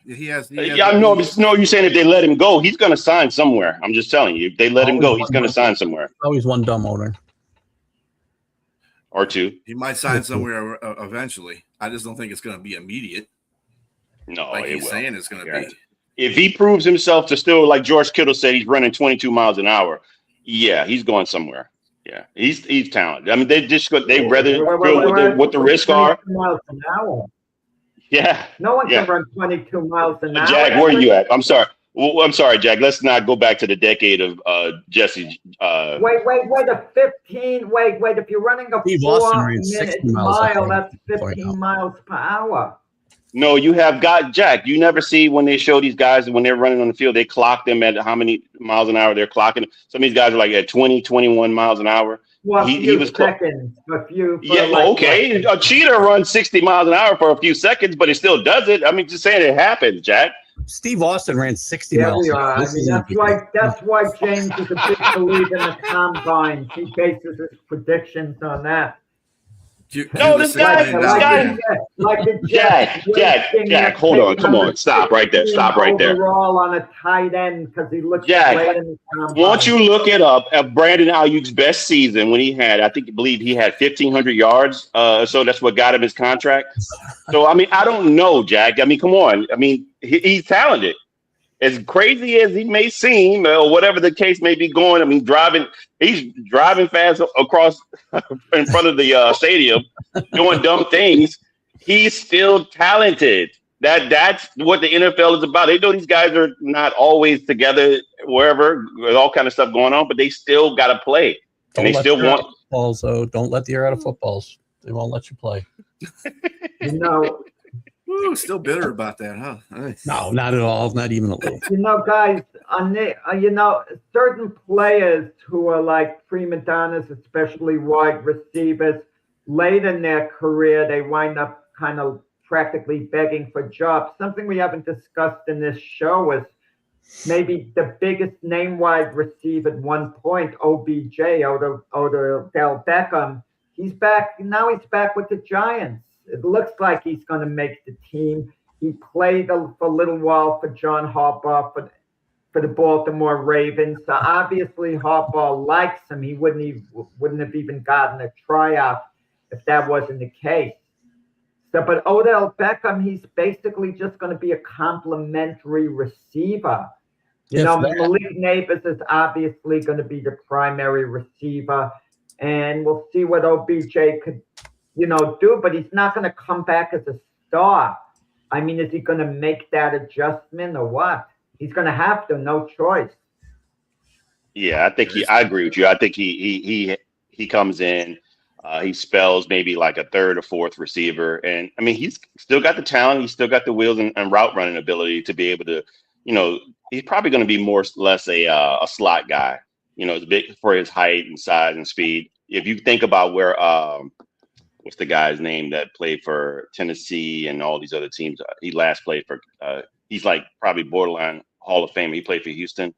Speaker 4: You're saying if they let him go, he's going to sign somewhere. I'm just telling you. If they let him go, he's going to sign somewhere.
Speaker 3: Always one dumb owner.
Speaker 4: Or two.
Speaker 2: He might sign somewhere eventually. I just don't think it's going to be immediate.
Speaker 4: No,
Speaker 2: like he's saying it's going to be.
Speaker 4: If he proves himself to still, like George Kittle said, he's running 22 miles an hour. Yeah, he's going somewhere. Yeah, he's talented. I mean, they rather feel what the risks are.
Speaker 1: Miles an hour.
Speaker 4: Yeah.
Speaker 1: No one can run 22 miles an hour.
Speaker 4: Jack, where are you at? I'm sorry. Well, I'm sorry, Jack. Let's not go back to the decade of Jesse.
Speaker 1: Wait. A 15. Wait. If you're running a 4-minute mile, that's 15 miles per hour.
Speaker 4: No, you have got Jack. You never see when they show these guys when they're running on the field, they clock them at how many miles an hour they're clocking. Some of these guys are like at 20, 21 miles an hour.
Speaker 1: Well, he was seconds.
Speaker 4: Okay. A cheater runs 60 miles an hour for a few seconds, but it still does it. I mean, just saying it happens, Jack.
Speaker 3: Steve Austin ran 60 miles an hour.
Speaker 1: I mean, that's why James is a big believer in the combine. He bases his predictions on that.
Speaker 4: This guy. Jack, hold on. Come on. Stop right there.
Speaker 1: Overall on a tight end because he looks
Speaker 4: Jack, once you look it up at Brandon Ayuk's best season when he had, I believe he had 1,500 yards. So that's what got him his contract. So, I mean, I don't know, Jack. I mean, come on. I mean, he's talented. As crazy as he may seem, or whatever the case may be going, I mean, he's driving fast across in front of the stadium, doing dumb things. He's still talented. That's what the NFL is about. They know these guys are not always together wherever, with all kind of stuff going on, but they still got to play. And they still want
Speaker 3: footballs. So don't let the air out of footballs. They won't let you play.
Speaker 2: Ooh, still bitter about that, huh? Nice.
Speaker 3: No, not at all. Not even a little.
Speaker 1: Guys, certain players who are like prima donnas, especially wide receivers, late in their career, they wind up kind of practically begging for jobs. Something we haven't discussed in this show is maybe the biggest name wide receiver at one point, OBJ, Odell Beckham. He's back. Now he's back with the Giants. It looks like he's going to make the team. He played for a little while for John Harbaugh for the Baltimore Ravens. So obviously Harbaugh likes him. He wouldn't have even gotten a tryout if that wasn't the case. So, but Odell Beckham, he's basically just going to be a complimentary receiver. Malik Neighbors is obviously going to be the primary receiver, and we'll see what OBJ could, do. But he's not going to come back as a star. I mean, is he going to make that adjustment or what? He's going to have to, no choice.
Speaker 4: Yeah, I agree with you. I think he comes in, he spells maybe like a third or fourth receiver, and I mean he's still got the talent, he's still got the wheels and route running ability to be able to, he's probably going to be more or less a slot guy. It's big for his height and size and speed. If you think about where what's the guy's name that played for Tennessee and all these other teams, he last played for he's like probably borderline Hall of Fame. He played for Houston.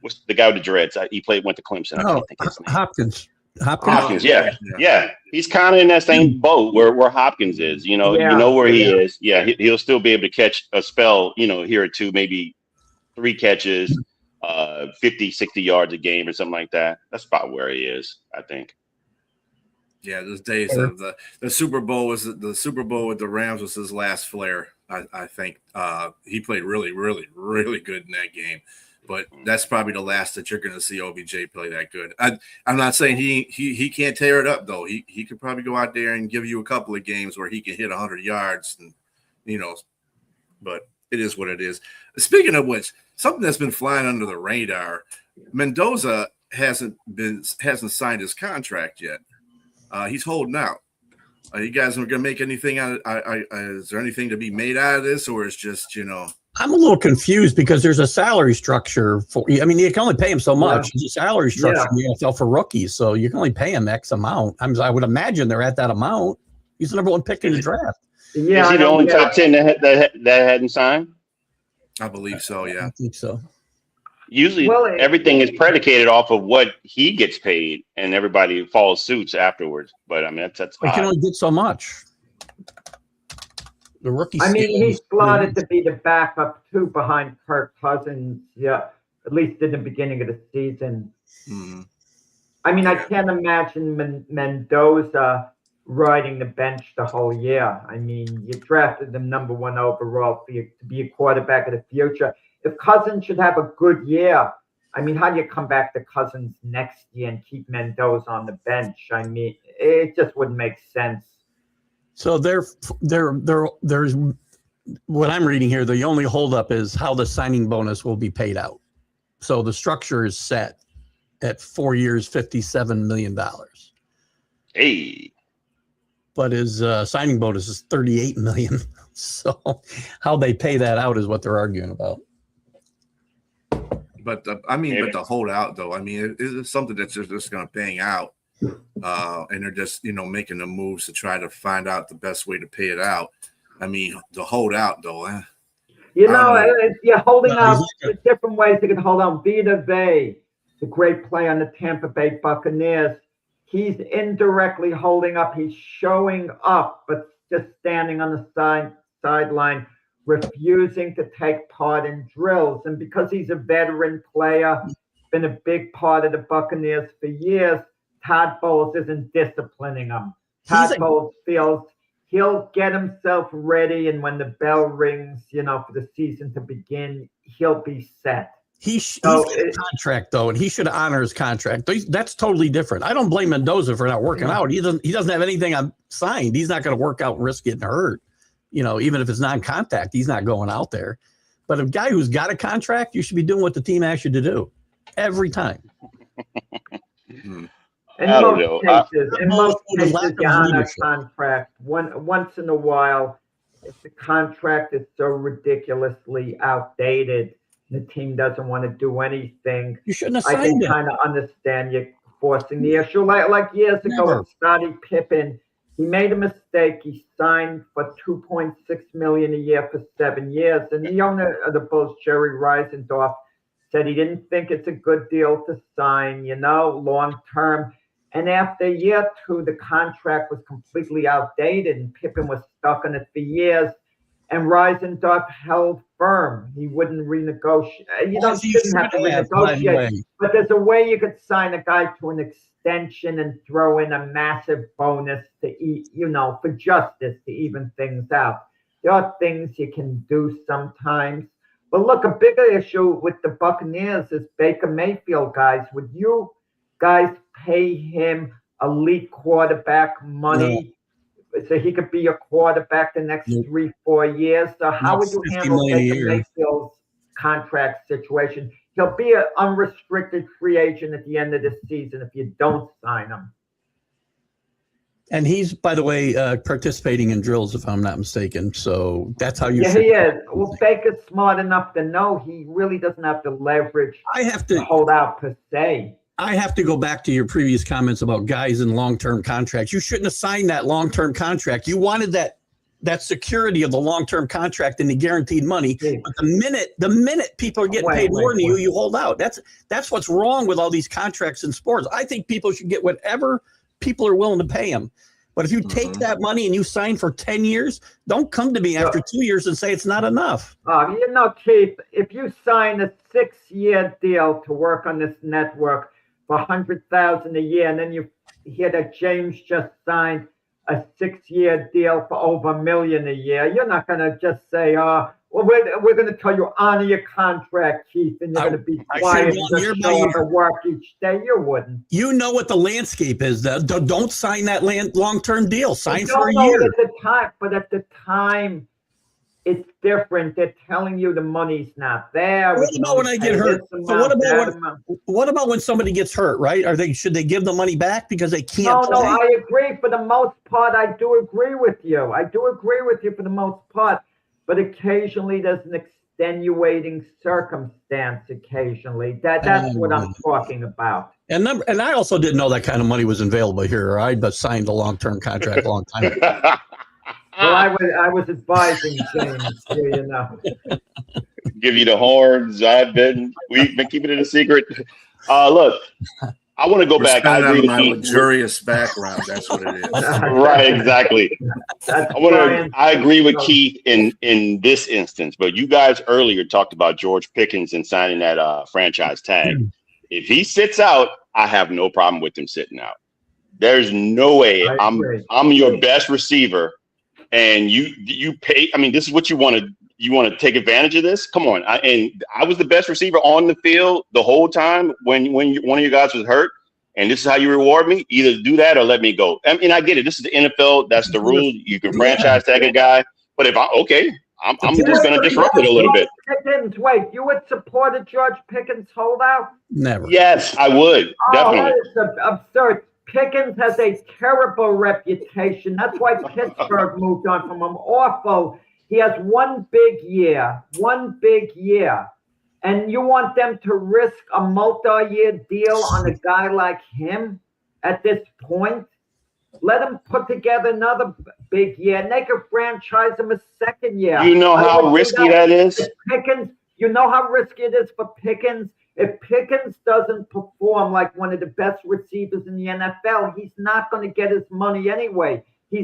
Speaker 4: What's the guy with the dreads? He went to Clemson. I can't think his name. Hopkins, yeah. He's kind of in that same boat where Hopkins is. You know where he is. Yeah, he'll still be able to catch a spell. Here or two, maybe 3 catches, 50, 60 yards a game or something like that. That's about where he is, I think.
Speaker 2: Yeah, those days of the Super Bowl with the Rams was his last flare. I think he played really, really, really good in that game. But that's probably the last that you're going to see OBJ play that good. I'm not saying he can't tear it up though. He could probably go out there and give you a couple of games where he can hit 100 yards, and But it is what it is. Speaking of which, something that's been flying under the radar, Mendoza hasn't signed his contract yet. He's holding out. You guys are going to make anything out of is there anything to be made out of this, or is just,
Speaker 3: I'm a little confused because there's a salary structure you can only pay him so much. There's a salary structure in the NFL for rookies, so you can only pay him X amount. I would imagine they're at that amount. He's the number 1 pick in the draft.
Speaker 1: Yeah,
Speaker 4: is he the only top 10 that hadn't signed?
Speaker 2: I believe so, yeah.
Speaker 3: I think so.
Speaker 4: Usually everything is predicated off of what he gets paid, and everybody follows suits afterwards. But I mean, that's
Speaker 3: he can only get so much. The rookie.
Speaker 1: He's slotted to be the backup too behind Kirk Cousins. Yeah, at least in the beginning of the season.
Speaker 2: Mm-hmm.
Speaker 1: I can't imagine Mendoza riding the bench the whole year. You drafted him number 1 overall to be a quarterback of the future. If Cousins should have a good year, how do you come back to Cousins next year and keep Mendoza on the bench? It just wouldn't make sense.
Speaker 3: So there's what I'm reading here. The only holdup is how the signing bonus will be paid out. So the structure is set at 4 years, $57 million.
Speaker 4: Hey.
Speaker 3: But his signing bonus is $38 million. So how they pay that out is what they're arguing about.
Speaker 2: But the holdout though, it's something that's just going to bang out, and they're just making the moves to try to find out the best way to pay it out. The holdout though,
Speaker 1: holding out. There's different ways you can hold on. Vita Vea, the great play on the Tampa Bay Buccaneers. He's indirectly holding up. He's showing up, but just standing on the sideline, refusing to take part in drills. And because he's a veteran player, been a big part of the Buccaneers for years, Todd Bowles isn't disciplining him. Todd Bowles feels he'll get himself ready, and when the bell rings, for the season to begin, he'll be set.
Speaker 3: He's got a contract though, and he should honor his contract. That's totally different. I don't blame Mendoza for not working out. He doesn't have anything signed. He's not going to work out and risk getting hurt. Even if it's non-contact, he's not going out there. But a guy who's got a contract, you should be doing what the team asks you to do every time.
Speaker 1: In most cases, you honor a contract. Once in a while, if the contract is so ridiculously outdated, the team doesn't want to do anything.
Speaker 3: You shouldn't have signed it.
Speaker 1: I can kind of understand you forcing the issue. Like years ago with Scottie Pippen, he made a mistake. He signed for $2.6 million a year for 7 years. And the owner of the Bulls, Jerry Reisendorf, said he didn't think it's a good deal to sign, long term. And after year 2, the contract was completely outdated, and Pippen was stuck on it for years. and Reisendorf held firm. He wouldn't renegotiate. You
Speaker 3: As he
Speaker 1: shouldn't have to
Speaker 3: should have, by the
Speaker 1: renegotiate,
Speaker 3: way.
Speaker 1: but there's a way you could sign a guy to an extension and throw in a massive bonus to for justice to even things out. There are things you can do sometimes. But look, a bigger issue with the Buccaneers is Baker Mayfield, guys. Would you guys pay him elite quarterback money so he could be a quarterback the next 3-4 years? So how would you handle Baker Mayfield's contract situation? He'll be an unrestricted free agent at the end of the season if you don't sign him.
Speaker 3: And he's, by the way, participating in drills, if I'm not mistaken. So that's how you should.
Speaker 1: He is. Well, Baker's smart enough to know he really doesn't have to leverage to hold out per se.
Speaker 3: I have to go back to your previous comments about guys in long-term contracts. You shouldn't have signed that long-term contract. You wanted that security of the long-term contract and the guaranteed money. But the minute people are getting paid more than you, you hold out. That's what's wrong with all these contracts in sports. I think people should get whatever people are willing to pay them. But if you take that money and you sign for 10 years, don't come to me after 2 years and say it's not enough.
Speaker 1: Chief, if you sign a 6-year deal to work on this network for $100,000 a year, and then you hear that James just signed a 6-year deal for over $1 million a year, you're not going to just say, well, we're going to tell you honor your contract, Keith, and you're going to be quiet and just show up to work each day. You wouldn't.
Speaker 3: You know what the landscape is. Don't sign that long-term deal. Sign for a year.
Speaker 1: At the time, it's different. They're telling you the money's not there.
Speaker 3: What about when I get hurt? So what about when somebody gets hurt, right? Should they give the money back because they can't play?
Speaker 1: No, I agree. For the most part, I do agree with you. I do agree with you for the most part. But occasionally there's an extenuating circumstance. Occasionally, that's what I'm talking about.
Speaker 3: And I also didn't know that kind of money was available here. Or I'd signed a long-term contract a long time ago.
Speaker 1: Well, I was advising James. You know,
Speaker 4: give you the horns. We've been keeping it a secret. Look. I want to go back. I agree with
Speaker 2: my luxurious background. That's what it is.
Speaker 4: Right, exactly. I agree with Keith in this instance, but you guys earlier talked about George Pickens and signing that franchise tag. If he sits out, I have no problem with him sitting out. There's no way I'm your best receiver, and you pay. I mean, this is what you want to. You want to take advantage of this? Come on. I was the best receiver on the field the whole time when one of you guys was hurt. And this is how you reward me. Either do that or let me go. I mean, I get it. This is the NFL. That's the rule. You can franchise tag a guy. But if I'm just going to disrupt it a little bit.
Speaker 1: Pickens, wait, you would support a George Pickens holdout?
Speaker 3: Never.
Speaker 4: Yes, I would. Definitely.
Speaker 1: That is absurd. Pickens has a terrible reputation. That's why Pittsburgh moved on from him. Awful. He has one big year, and you want them to risk a multi-year deal on a guy like him at this point? Let him put together another big year, and they could franchise him a second year.
Speaker 4: You know how risky that is?
Speaker 1: Pickens, you know how risky it is for Pickens? If Pickens doesn't perform like one of the best receivers in the NFL, he's not going to get his money anyway. He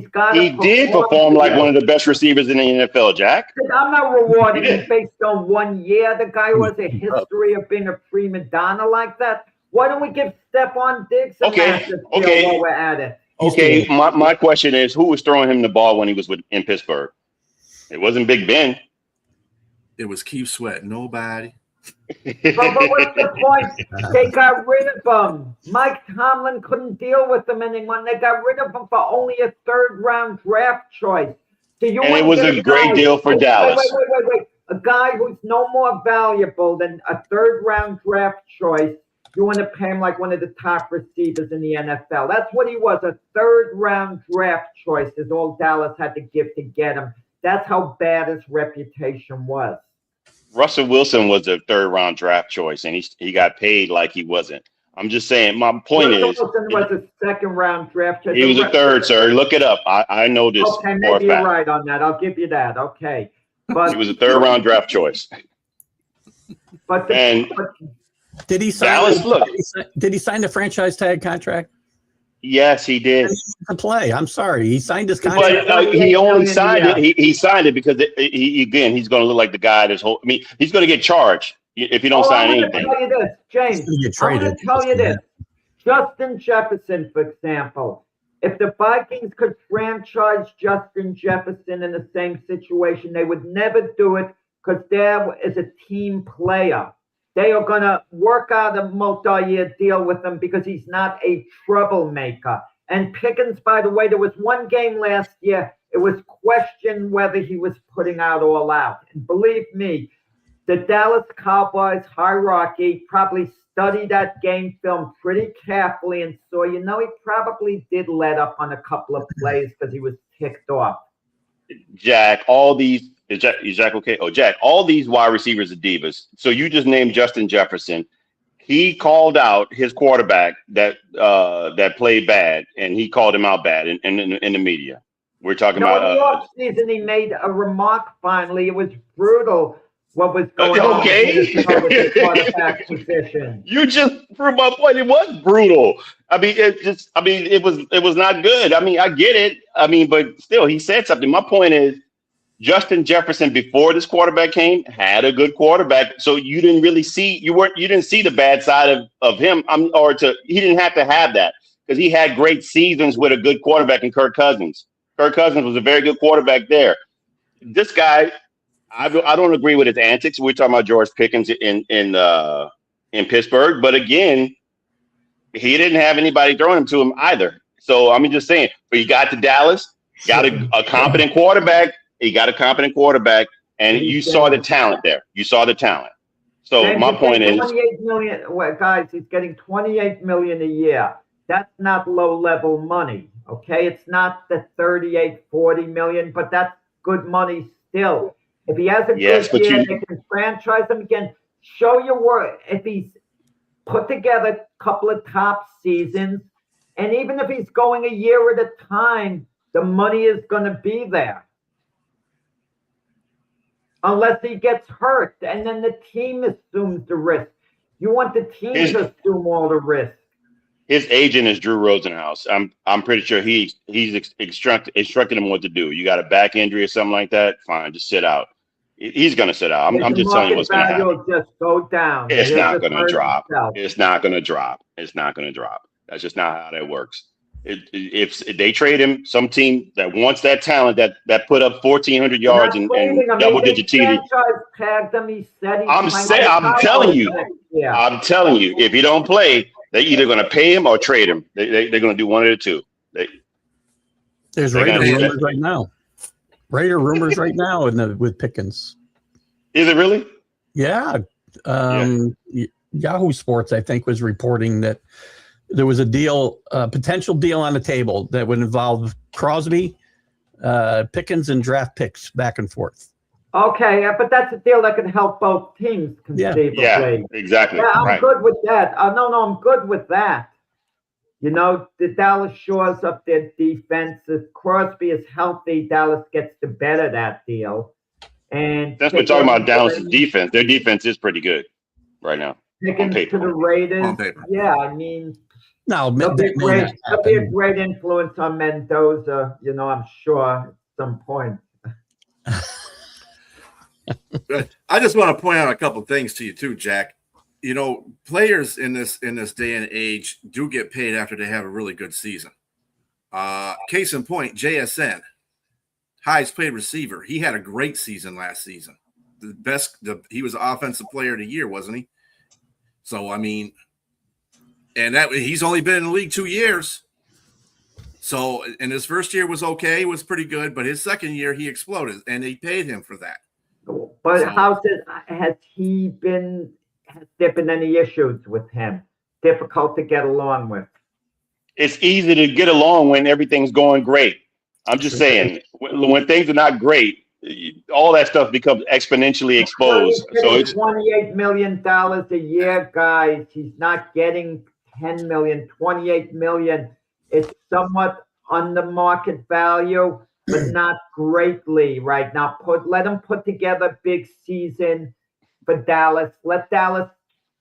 Speaker 1: did
Speaker 4: perform like one of the best receivers in the NFL, Jack.
Speaker 1: I'm not rewarding him based on 1 year. The guy who has a history of being a prima donna like that. Why don't we give Stephon Diggs a massive deal while we're at it?
Speaker 4: Okay, my question is, who was throwing him the ball when he was in Pittsburgh? It wasn't Big Ben.
Speaker 2: It was Keith Sweat. Nobody.
Speaker 1: But what's the point? They got rid of him. Mike Tomlin couldn't deal with him anymore. They got rid of him for only a 3rd-round draft choice. So
Speaker 4: and it was a great deal for Dallas.
Speaker 1: Wait. A guy who's no more valuable than a 3rd-round draft choice, you want to pay him like one of the top receivers in the NFL. That's what he was, a 3rd-round draft choice is all Dallas had to give to get him. That's how bad his reputation was.
Speaker 4: Russell Wilson was a 3rd-round draft choice, and he got paid like he wasn't. I'm just saying, my point
Speaker 1: Russell Wilson was a 2nd-round draft choice.
Speaker 4: He was a 3rd, sir. Look it up. I know this.
Speaker 1: Okay, maybe you're right on that. I'll give you that. Okay. But
Speaker 4: he was a 3rd-round draft choice.
Speaker 3: Did he sign?
Speaker 4: Dallas, look.
Speaker 3: Did he sign the franchise tag contract?
Speaker 4: Yes, he did.
Speaker 3: To play. I'm sorry. He signed his contract.
Speaker 4: But he only signed it. He signed it because he's going to look like the guy this whole. I mean, he's going to get charged if he don't sign anything.
Speaker 1: I'm going to tell you this, James. I'm going to tell you this. Justin Jefferson, for example. If the Vikings could franchise Justin Jefferson in the same situation, they would never do it because there is a team player. They are going to work out a multi-year deal with him because he's not a troublemaker. And Pickens, by the way, there was one game last year, it was questioned whether he was putting out all out. And believe me, the Dallas Cowboys hierarchy probably studied that game film pretty carefully and saw, he probably did let up on a couple of plays because he was ticked off.
Speaker 4: Jack, is Jack okay? Oh, Jack, all these wide receivers are divas. So you just named Justin Jefferson. He called out his quarterback that played bad, and he called him out bad in the media. We're talking about
Speaker 1: in the offseason, he made a remark finally. It was brutal what was going on with the quarterback position.
Speaker 4: You just proved my point. It was brutal. I mean, it was not good. I mean, I get it. I mean, but still, he said something. My point is, Justin Jefferson, before this quarterback came, had a good quarterback. So you didn't really see you didn't see the bad side of him. He didn't have to have that because he had great seasons with a good quarterback in Kirk Cousins. Kirk Cousins was a very good quarterback there. This guy, I don't agree with his antics. We're talking about George Pickens in Pittsburgh, but again, he didn't have anybody throwing him to him either. So I'm just saying, but he got to Dallas, got a competent quarterback. He got a competent quarterback, and you saw the talent there. You saw the talent. So
Speaker 1: James,
Speaker 4: my point is,
Speaker 1: $28 million. Well, guys, he's getting $28 million a year. That's not low-level money. Okay, it's not the 38, 40 million, but that's good money still. If he has a good year, they can franchise him again. Show your work. If he's put together a couple of top seasons, and even if he's going a year at a time, the money is going to be there. Unless he gets hurt, and then the team assumes the risk. You want the team to assume all the risk.
Speaker 4: His agent is Drew Rosenhaus. I'm pretty sure he's instructing him what to do. You got a back injury or something like that? Fine, just sit out. He's going to sit out. I'm just telling you what's going to happen.
Speaker 1: Will just go down.
Speaker 4: It's not going to drop. It's not going to drop. It's not going to drop. That's just not how that works. If they trade him, some team that wants that talent that put up 1,400 yards and double-digit TD. I'm telling you, if he don't play, they're either going to pay him or trade him. They're going to do one of the two.
Speaker 3: There's Raider rumors right now. Raider rumors right now with Pickens.
Speaker 4: Is it really?
Speaker 3: Yeah. Yahoo Sports, I think, was reporting that there was a potential deal on the table that would involve Crosby, Pickens, and draft picks back and forth.
Speaker 1: Okay, but that's a deal that can help both teams conceivably.
Speaker 4: Yeah, exactly.
Speaker 1: Yeah, I'm good with that. No, I'm good with that. The Dallas shores up their defense. If Crosby is healthy, Dallas gets the better that deal. And
Speaker 4: that's what we're talking about. Dallas' defense. Their defense is pretty good right now.
Speaker 1: Pickens to the Raiders.
Speaker 2: On paper.
Speaker 1: Yeah, I mean,
Speaker 3: no,
Speaker 1: there'll be a great influence on Mendoza. I'm sure at some point.
Speaker 2: I just want to point out a couple of things to you too, Jack. Players in this day and age do get paid after they have a really good season. Case in point, JSN, highest paid receiver. He had a great season last season. He was offensive player of the year, wasn't he? So I mean, and he's only been in the league 2 years. So, and his first year was okay, was pretty good, but his second year he exploded, and they paid him for that.
Speaker 1: But has there been any issues with him? Difficult to get along with?
Speaker 4: It's easy to get along when everything's going great. I'm just saying, when things are not great, all that stuff becomes exponentially exposed. So it's
Speaker 1: $28 million a year, guys. He's not getting $10 million, $28 million. It's somewhat under market value, but not greatly right now. Let him put together a big season for Dallas. Let Dallas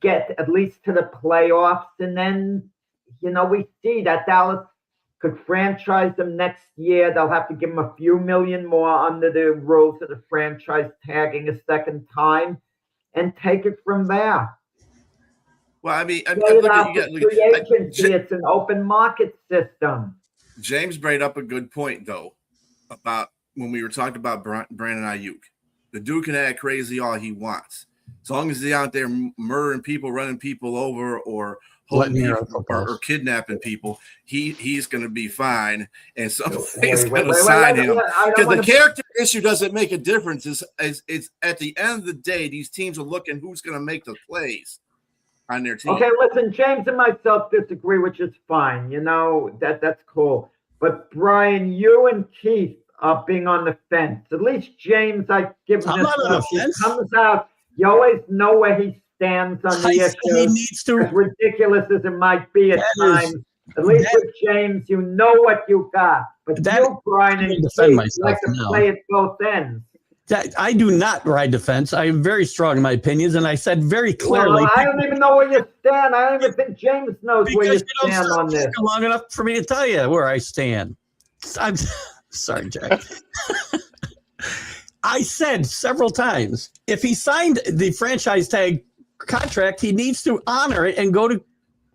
Speaker 1: get at least to the playoffs, and then we see that Dallas could franchise them next year. They'll have to give him a few million more under the rules of the franchise tagging a second time and take it from there.
Speaker 2: Well, I mean,
Speaker 1: Look at free agency. It's an open market system.
Speaker 2: James brought up a good point, though, about when we were talking about Brandon Ayuk. The dude can act crazy all he wants. As long as he's out there murdering people, running people over, or holding people, or kidnapping people, he's going to be fine. And somebody's going to sign him. Because the character issue doesn't make a difference. It's at the end of the day, these teams are looking who's going to make the plays on their team.
Speaker 1: Okay, listen, James and myself disagree, which is fine. You know, that's cool. But Brian, you and Keith are being on the fence. At least James, I give him this. He comes out. You always know where he stands on the issue.
Speaker 3: He needs to.
Speaker 1: As ridiculous as it might be at times, at least with James, you know what you got. But you, Brian, and Keith like to play at both ends.
Speaker 3: I do not ride the fence. I am very strong in my opinions, and I said very clearly.
Speaker 1: Well, I don't even know where you stand. I don't even think James knows where you stand on this.
Speaker 3: Long enough for me to tell you where I stand. I'm sorry, Jack. I said several times, if he signed the franchise tag contract, he needs to honor it and go to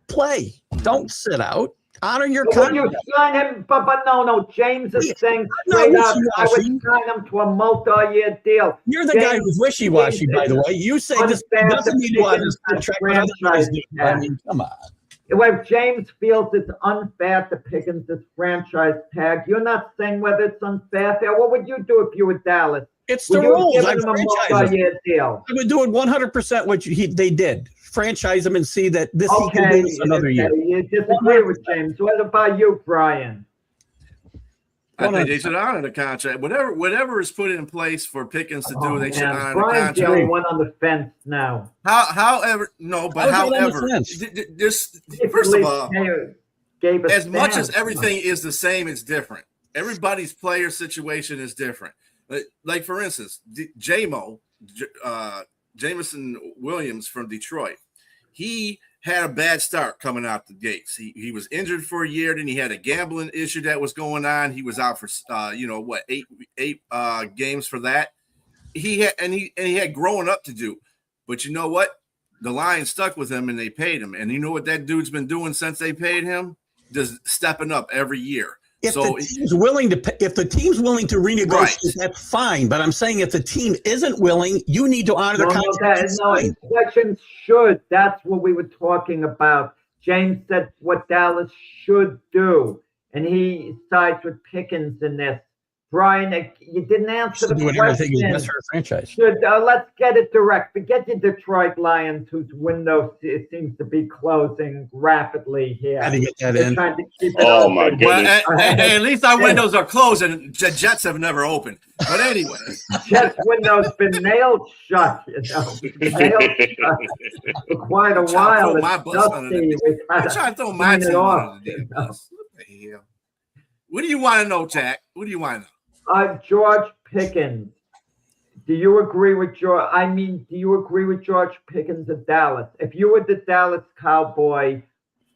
Speaker 3: play. Don't sit out. Honor your contract.
Speaker 1: When you sign him, but no, James is saying straight up, I would sign him to a multi-year deal.
Speaker 3: You're the guy who's wishy-washy, by the way. You say this doesn't need to honor this contract. I mean, come on.
Speaker 1: If James feels it's unfair to Pickens this franchise tag, you're not saying whether it's unfair. What would you do if you were Dallas?
Speaker 3: It's the rules. I
Speaker 1: would
Speaker 3: do it 100% what they did. Franchise him and see that this he can do this another year.
Speaker 1: You disagree with James. What about you, Brian?
Speaker 2: I think they should honor the contract. Whatever is put in place for Pickens to do, they should honor the
Speaker 1: Brian's
Speaker 2: contract.
Speaker 1: the only one on the fence now.
Speaker 2: However, this first of all, as much as everything is the same, it's different. Everybody's player situation is different. Like for instance, Jameson Williams from Detroit, he had a bad start coming out the gates. He was injured for a year, then he had a gambling issue that was going on. He was out for eight games for that. He had growing up to do. But you know what? The Lions stuck with him and they paid him. And you know what that dude's been doing since they paid him? Just stepping up every year.
Speaker 3: If the team's willing to renegotiate, right, that's fine. But I'm saying if the team isn't willing, you need to honor the contract.
Speaker 1: Questions should. That's what we were talking about. James said what Dallas should do, and he sides with Pickens in this. Brian, you didn't answer the question.
Speaker 3: Franchise.
Speaker 1: Let's get it direct. Forget the Detroit Lions, whose window seems to be closing rapidly here.
Speaker 3: How to get that in?
Speaker 1: Trying to keep it open.
Speaker 4: My goodness.
Speaker 2: Well, at least our windows are closed, and the Jets have never opened. But anyway,
Speaker 1: Jets' window's been nailed shut. Nailed shut for quite a while.
Speaker 2: I'm trying to throw my team under the bus. What the hell? What do you want to know, Jack? What do you want to know?
Speaker 1: George Pickens. Do you agree with George? Do you agree with George Pickens of Dallas? If you were the Dallas Cowboy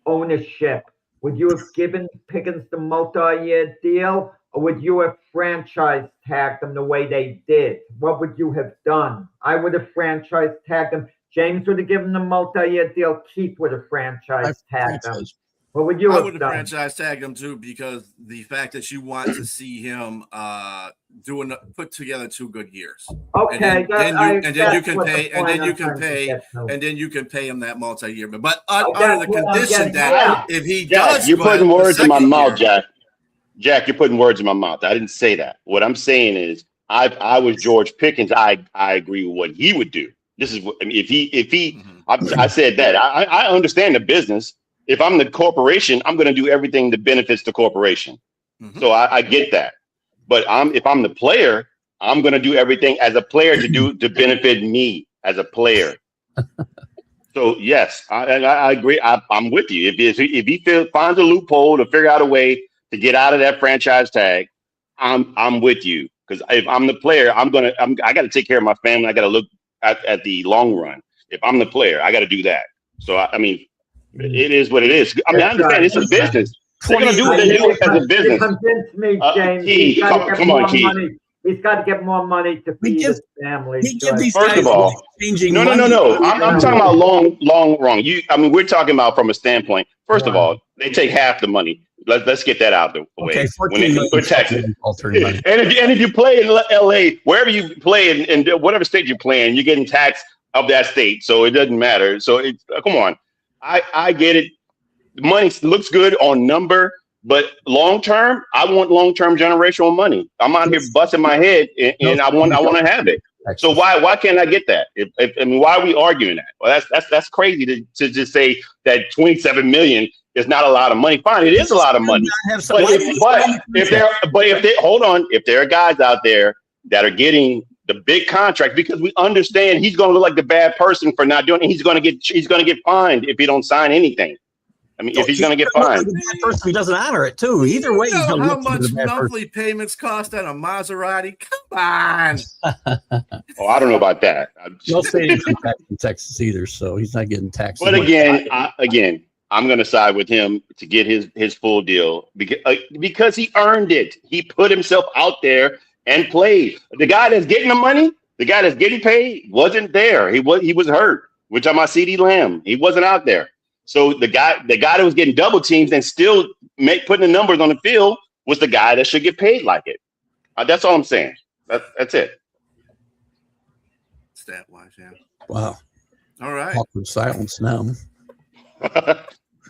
Speaker 1: ownership, would you have given Pickens the multi-year deal, or would you have franchise tagged them the way they did? What would you have done? I would have franchise tagged them. James would have given them a multi-year deal. Keith would have franchise tagged them. What would you have done? I would have
Speaker 2: franchise tagged him too, because the fact that you want to see him put together 2 good years.
Speaker 1: Okay,
Speaker 2: and then you can pay him that multi-year. But under the condition that if he does,
Speaker 4: you're putting words in my mouth, Jack. Jack, you're putting words in my mouth. I didn't say that. What I'm saying is, I was George Pickens. I agree with what he would do. This is what I mean. If he, I said that. I understand the business. If I'm the corporation, I'm going to do everything that benefits the corporation. Mm-hmm. So I get that. But if I'm the player, I'm going to do everything as a player to benefit me as a player. So yes, I agree. I'm with you. If he finds a loophole to figure out a way to get out of that franchise tag, I'm with you. Because if I'm the player, I got to take care of my family. I got to look at the long run. If I'm the player, I got to do that. So I mean. It is what it is. I mean, I understand it's a business, They're going to do what they do as a
Speaker 1: You
Speaker 4: business.
Speaker 1: convinced me, James.
Speaker 4: Keith,
Speaker 1: He's got to get
Speaker 4: come
Speaker 1: more
Speaker 4: on, Keith.
Speaker 1: money. He's got to get more money to feed
Speaker 3: give-
Speaker 1: his family.
Speaker 3: He give these
Speaker 4: First
Speaker 3: guys
Speaker 4: of all,
Speaker 3: changing
Speaker 4: no. I'm talking about long wrong. We're talking about from a standpoint. First of all, they take half the money. Let's get that out of the way.
Speaker 3: Okay,
Speaker 4: When they
Speaker 3: 14 million
Speaker 4: put taxes.
Speaker 3: altering money.
Speaker 4: And if you play in LA, wherever you play in whatever state you play in, you're getting taxed of that state. So it doesn't matter. So it's come on. I get it. Money looks good on number, but long term, I want long term generational money. I'm out here busting my head, and I want to have it. So why can't I get that? Why are we arguing that? Well, that's crazy to just say that 27 million is not a lot of money. Fine, it is a lot of money. But if there are guys out there that are getting the big contract, because we understand he's going to look like the bad person for not doing it. He's going to get fined if he don't sign anything. I mean, if he's going to get fined.
Speaker 3: First, he doesn't honor it too. Either way, he's going to
Speaker 2: how much monthly payments cost on a Maserati? Come on.
Speaker 4: Oh, I don't know about that.
Speaker 3: No state income tax in Texas either, so he's not getting taxed.
Speaker 4: But again, I'm going to side with him to get his full deal because he earned it. He put himself out there and played. The guy that's getting the money, the guy that's getting paid, wasn't there. He was hurt. We're talking about CD Lamb. He wasn't out there. So the guy that was getting double teams and still putting the numbers on the field was the guy that should get paid like it. That's all I'm saying. That's it.
Speaker 2: Stat wise, yeah.
Speaker 3: Wow.
Speaker 2: All right.
Speaker 3: Awkward silence now.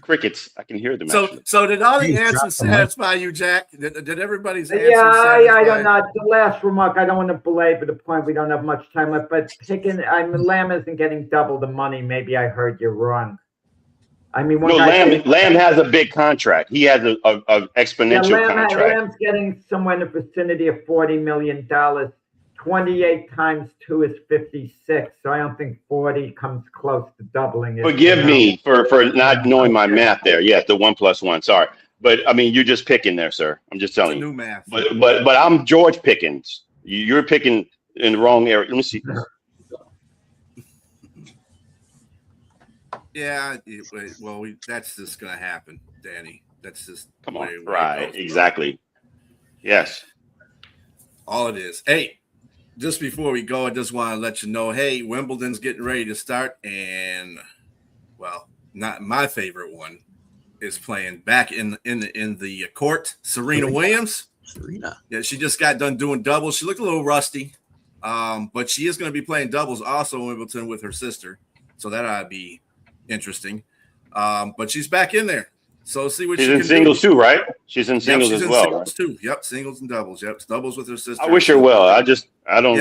Speaker 4: Crickets. I can hear them.
Speaker 2: So did all the answers satisfy you, Jack? Did everybody's answers
Speaker 1: I
Speaker 2: satisfy?
Speaker 1: don't know. The last remark, I don't want to belabor the point. We don't have much time left, but Lamb isn't getting double the money. Maybe I heard you wrong. I mean,
Speaker 4: Lamb has a big contract. He has a exponential contract.
Speaker 1: Lamb's getting somewhere in the vicinity of $40 million. 28 times 2 is 56. So I don't think 40 comes close to doubling it.
Speaker 4: Forgive me for not knowing my math there. Yes, the 1 + 1. Sorry. But I mean, you're just picking there, sir. I'm just telling you.
Speaker 2: New math.
Speaker 4: But I'm George Pickens. You're picking in the wrong area. Let me see.
Speaker 2: Yeah, that's just gonna happen, Danny. That's just
Speaker 4: come on, right? Exactly. Yes.
Speaker 2: All it is. Hey, just before we go, I just want to let you know, hey, Wimbledon's getting ready to start, and not my favorite one is playing back in the court. Serena Williams. Yeah, she just got done doing doubles. She looked a little rusty, but she is going to be playing doubles also in Wimbledon with her sister, so that ought to be interesting. But she's back in there. So see what
Speaker 4: she's in singles too, right? She's in singles as well, right?
Speaker 2: Too. Yep, singles and doubles. Yep, doubles with her sister.
Speaker 4: I wish her well. I don't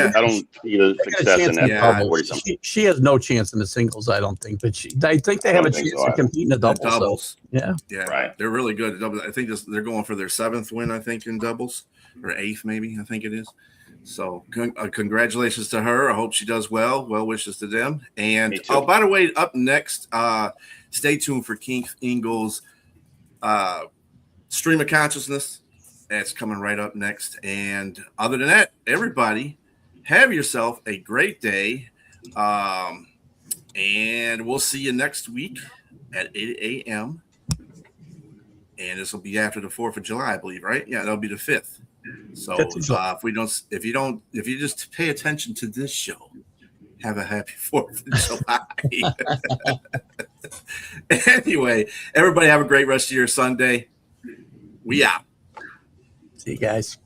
Speaker 4: see the success in that.
Speaker 3: She has no chance in the singles, I don't think. But I think they have a chance to compete in the doubles.
Speaker 2: Yeah, right. They're really good at doubles. I think they're going for their 7th win. I think in doubles or 8th, maybe. I think it is. So congratulations to her. I hope she does well. Well wishes to them. And by the way, up next, stay tuned for Keith Ingles' Stream of Consciousness. That's coming right up next. And other than that, everybody have yourself a great day. And we'll see you next week at 8 a.m. And this will be after the 4th of July, I believe, right? Yeah, that'll be the 5th. So if you just pay attention to this show, have a happy 4th of July. Anyway, everybody have a great rest of your Sunday. We out.
Speaker 3: See you guys.